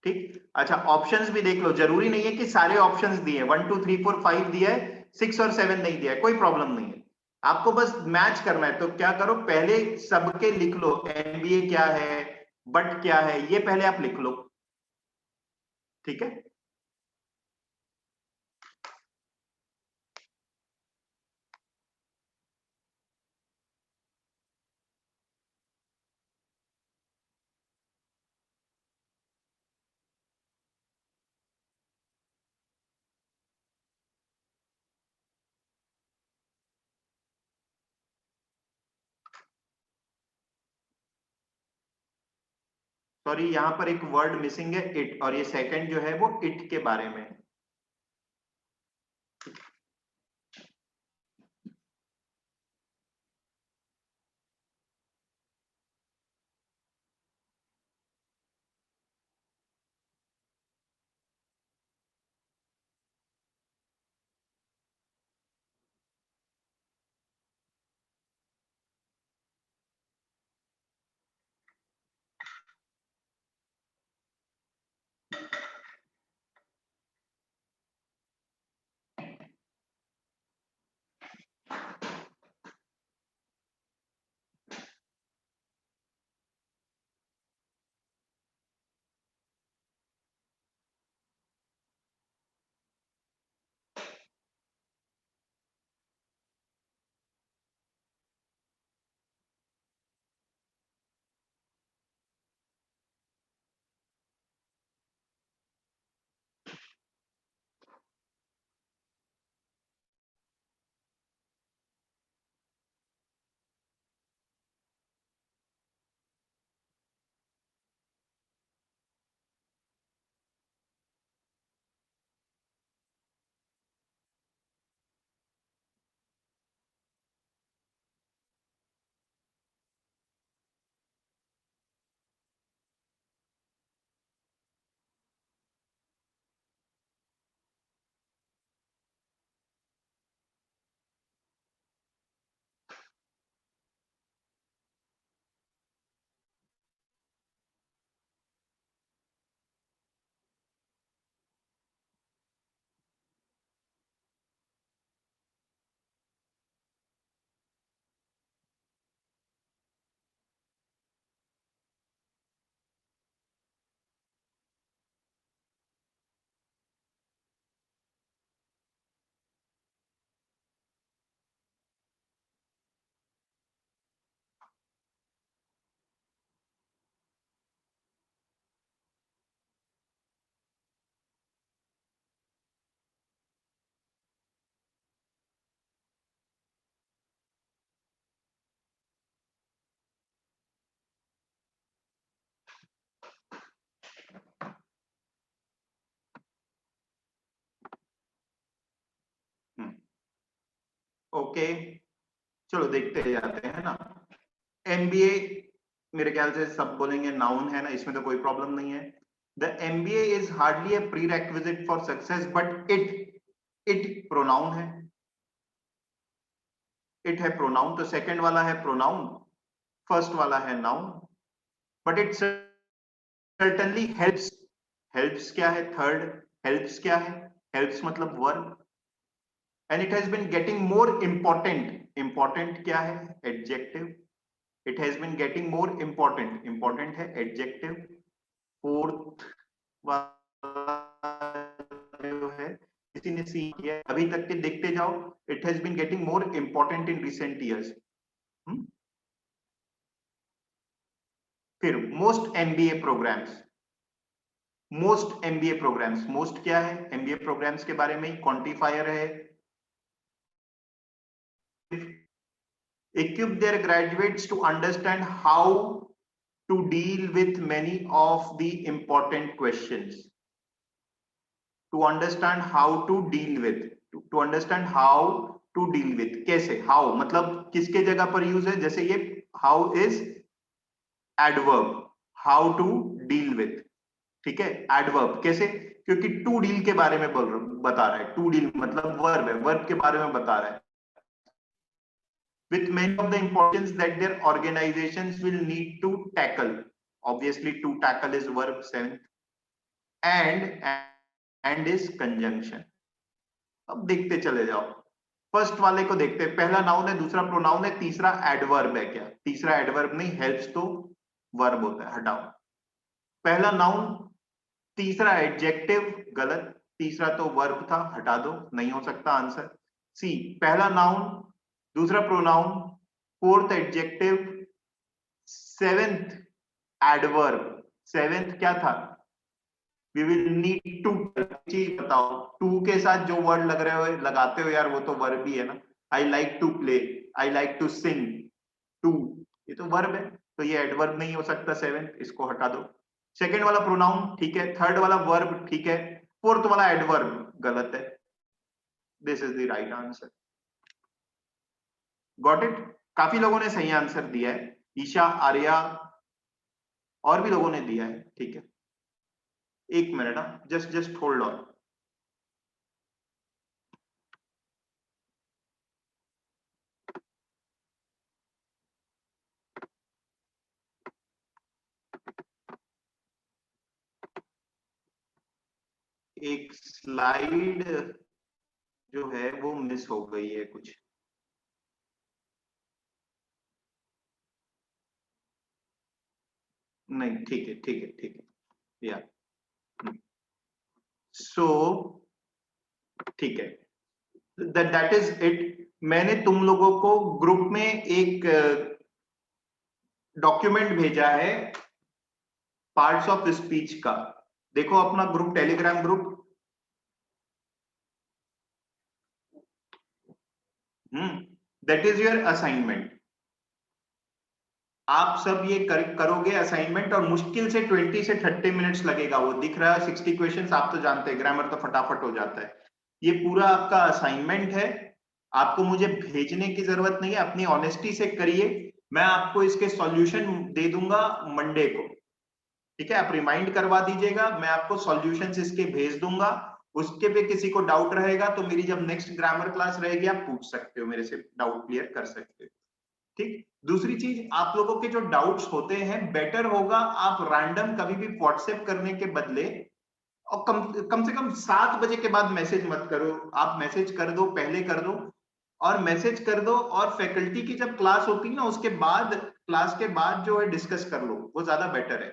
ठीक. अच्छा, ऑप्शंस भी देख लो. जरूरी नहीं है कि सारे ऑप्शंस दिए, 1 2 3 4 5 दिया है, 6 और 7 नहीं दिया है, कोई प्रॉब्लम नहीं है. आपको बस मैच करना है. तो क्या करो, पहले सबके लिख लो. एमबीए क्या है, बट क्या है, ये पहले आप लिख लो. ठीक है. सॉरी, यहां पर एक वर्ड मिसिंग है, इट, और ये सेकंड जो है वो इट के बारे में है. ओके, चलो देखते जाते हैं ना। एमबीए मेरे ख्याल से सब बोलेंगे नाउन है ना, इसमें तो कोई प्रॉब्लम नहीं है। The MBA is hardly a prerequisite for success but it pronoun है, इट है प्रोनाउन, तो सेकंड वाला है प्रोनाउन, फर्स्ट वाला है noun, but it certainly helps. Helps क्या है? थर्ड हेल्प्स क्या है? हेल्प्स मतलब verb, and it has been getting more important. Important क्या है? Adjective. It has been getting more important, important है एडजेक्टिव। फोर्थ जो है किसी ने सी किया है, अभी तक के देखते जाओ, it has been getting more important in recent years. फिर most MBA programmes, most MBA programmes, most क्या है? एमबीए प्रोग्राम्स के बारे में क्वांटिफायर है। equip their graduates to understand how to deal with many of the important questions. To understand how to deal with, to understand how to deal with, कैसे? how मतलब किसके जगह पर यूज है? जैसे ये how is adverb, how to deal with, ठीक है? adverb कैसे? क्योंकि to deal के बारे में बता रहा है। to deal मतलब वर्ब है, वर्ब के बारे में बता रहा है। with many of the importance that their organizations will need to tackle. Obviously, to tackle is verb 7th, and is conjunction. अब देखते चले जाओ, फर्स्ट वाले को देखते हैं। पहला नाउन है, दूसरा प्रोनाउन है, तीसरा एडवर्ब है। क्या? तीसरा एडवर्ब नहीं, हेल्प्स तो वर्ब होता है, हटाओ। पहला नाउन, तीसरा एडजेक्टिव, गलत, तीसरा तो वर्ब था, हटा दो, नहीं हो सकता आंसर। सी, पहला नाउन, दूसरा pronoun, fourth adjective, seventh adverb. Seventh क्या था? We will need to. चीज बताओ, टू के साथ जो वर्ड लग रहे हो लगाते हो यार, वो तो वर्ब ही है ना। I like to play, I like to sing, to, ये तो वर्ब है, तो ये एडवर्ब नहीं हो सकता सेवेंथ, इसको हटा दो। सेकेंड वाला प्रोनाउन ठीक है, थर्ड वाला वर्ब ठीक है, फोर्थ वाला एडवर्ब गलत है। This is the right answer. Got it? काफी लोगों ने सही आंसर दिया है, ईशा, आर्या, और भी लोगों ने दिया है, ठीक है। एक मिनट, जस्ट होल्ड ऑन। एक स्लाइड जो है वो मिस हो गई है कुछ। नहीं, ठीक है, ठीक है, ठीक है, या सो ठीक है, दैट इज इट। मैंने तुम लोगों को ग्रुप में एक डॉक्यूमेंट भेजा है पार्ट्स ऑफ स्पीच का। देखो अपना group, Telegram group. That is your assignment. आप सब ये करोगे असाइनमेंट, और मुश्किल से 20 से 30 मिनट्स लगेगा। वो दिख रहा है 60 क्वेश्चंस, आप तो जानते हैं ग्रामर तो फटाफट हो जाता है। ये पूरा आपका असाइनमेंट है, आपको मुझे भेजने की जरूरत नहीं है, अपनी ऑनेस्टी से करिए। मैं आपको इसके सॉल्यूशन दे दूंगा मंडे को, ठीक है? आप रिमाइंड करवा दीजिएगा, मैं आपको सॉल्यूशंस इसके भेज दूंगा। उसके पे किसी को डाउट रहेगा तो मेरी जब नेक्स्ट ग्रामर क्लास रहेगी आप पूछ सकते हो, मेरे से डाउट क्लियर कर सकते हो, ठीक? दूसरी चीज, आप लोगों के जो डाउट्स होते हैं, बेटर होगा आप रैंडम कभी भी व्हाट्सएप करने के बदले, और कम से कम 7 बजे के बाद मैसेज मत करो। आप मैसेज कर दो, पहले कर दो, और मैसेज कर दो, और फैकल्टी की जब क्लास होती है ना, उसके बाद, क्लास के बाद जो है डिस्कस कर लो, वो ज्यादा बेटर है,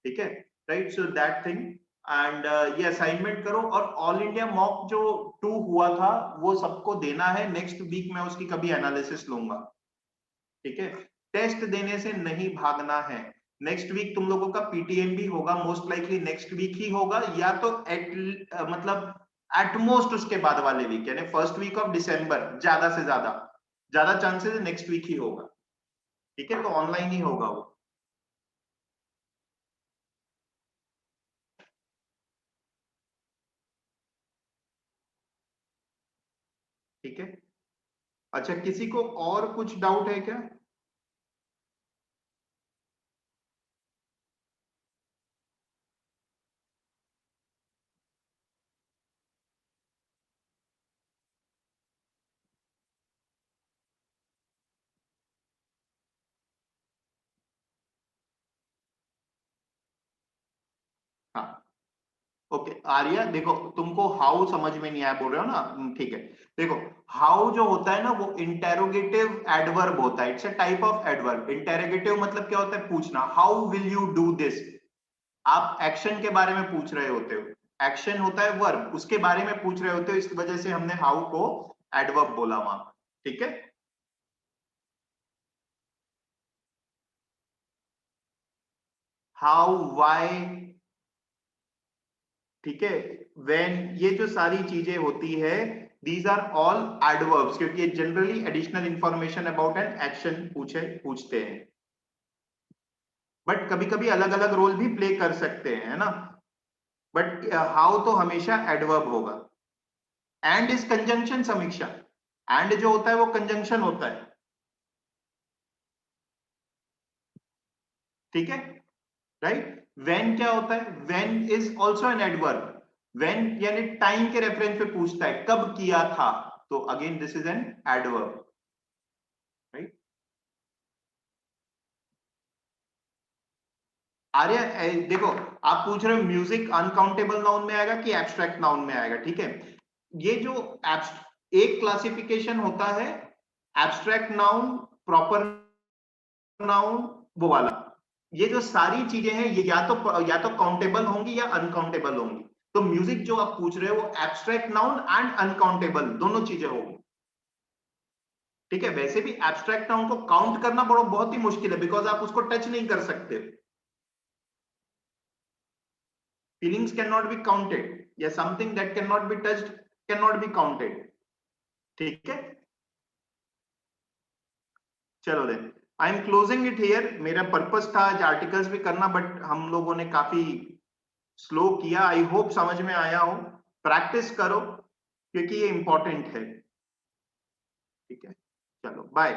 ठीक है? Right, so that thing. And ये असाइनमेंट करो, और ऑल इंडिया मॉक जो 2 हुआ था वो सबको देना है। नेक्स्ट वीक में उसकी कभी एनालिसिस लूंगा, ठीक है? टेस्ट देने से नहीं भागना है। नेक्स्ट वीक तुम लोगों का पीटीएम भी होगा, मोस्ट लाइकली नेक्स्ट वीक ही होगा, या तो मतलब एटमोस्ट उसके बाद वाले वीक, यानी फर्स्ट वीक ऑफ दिसंबर, ज्यादा से ज्यादा चांसेस नेक्स्ट वीक ही होगा, ठीक है? तो ऑनलाइन ही होगा वो, ठीक है? अच्छा, किसी को और कुछ डाउट है क्या? हाँ, ओके आर्या, देखो तुमको हाउ समझ में नहीं आया बोल रहे हो ना, ठीक है। देखो, हाउ जो होता है ना वो इंटेरोगेटिव एडवर्ब होता है, it's a type of adverb. Interrogative मतलब क्या होता है? पूछना, how will you do this. आप एक्शन के बारे में पूछ रहे होते हो, एक्शन होता है वर्ब, उसके बारे में पूछ रहे होते हो, इस वजह से हमने हाउ को एडवर्ब बोला वहां, ठीक है। हाउ, व्हाई, ठीक है। व्हेन, ये जो सारी चीजें होती है, दीज आर ऑल एडवर्ब्स, क्योंकि ये generally additional information about an action पूछते हैं, बट कभी कभी अलग अलग रोल भी प्ले कर सकते हैं, है ना। बट हाउ तो हमेशा एडवर्ब होगा। एंड इज कंजंक्शन, समीक्षा। एंड जो होता है वो कंजंक्शन होता है, ठीक है, राइट। व्हेन क्या होता है? When is also an adverb. When यानी टाइम के रेफरेंस पे पूछता है, कब किया था, तो again this is an adverb, right. Arya, देखो, आप पूछ रहे हो म्यूजिक अनकाउंटेबल नाउन में आएगा कि एब्स्ट्रैक्ट नाउन में आएगा, ठीक है। ये जो एक क्लासिफिकेशन होता है, एब्स्ट्रैक्ट नाउन, प्रॉपर नाउन, वो वाला। ये जो सारी चीजें हैं ये या तो काउंटेबल होंगी या अनकाउंटेबल होंगी। तो म्यूजिक जो आप पूछ रहे हो वो एब्स्ट्रैक्ट नाउन एंड अनकाउंटेबल दोनों चीजें होंगी, ठीक है। वैसे भी एब्स्ट्रैक्ट नाउन को काउंट करना बहुत ही मुश्किल है, बिकॉज आप उसको टच नहीं कर सकते। Feelings can not be counted, या something that can not be touched can not be counted, ठीक है। चलो then, I am closing it here. मेरा पर्पस था आज आर्टिकल्स भी करना, बट हम लोगों ने काफी स्लो किया। आई होप समझ में आया हो। प्रैक्टिस करो क्योंकि ये इंपॉर्टेंट है, ठीक है। चलो बाय।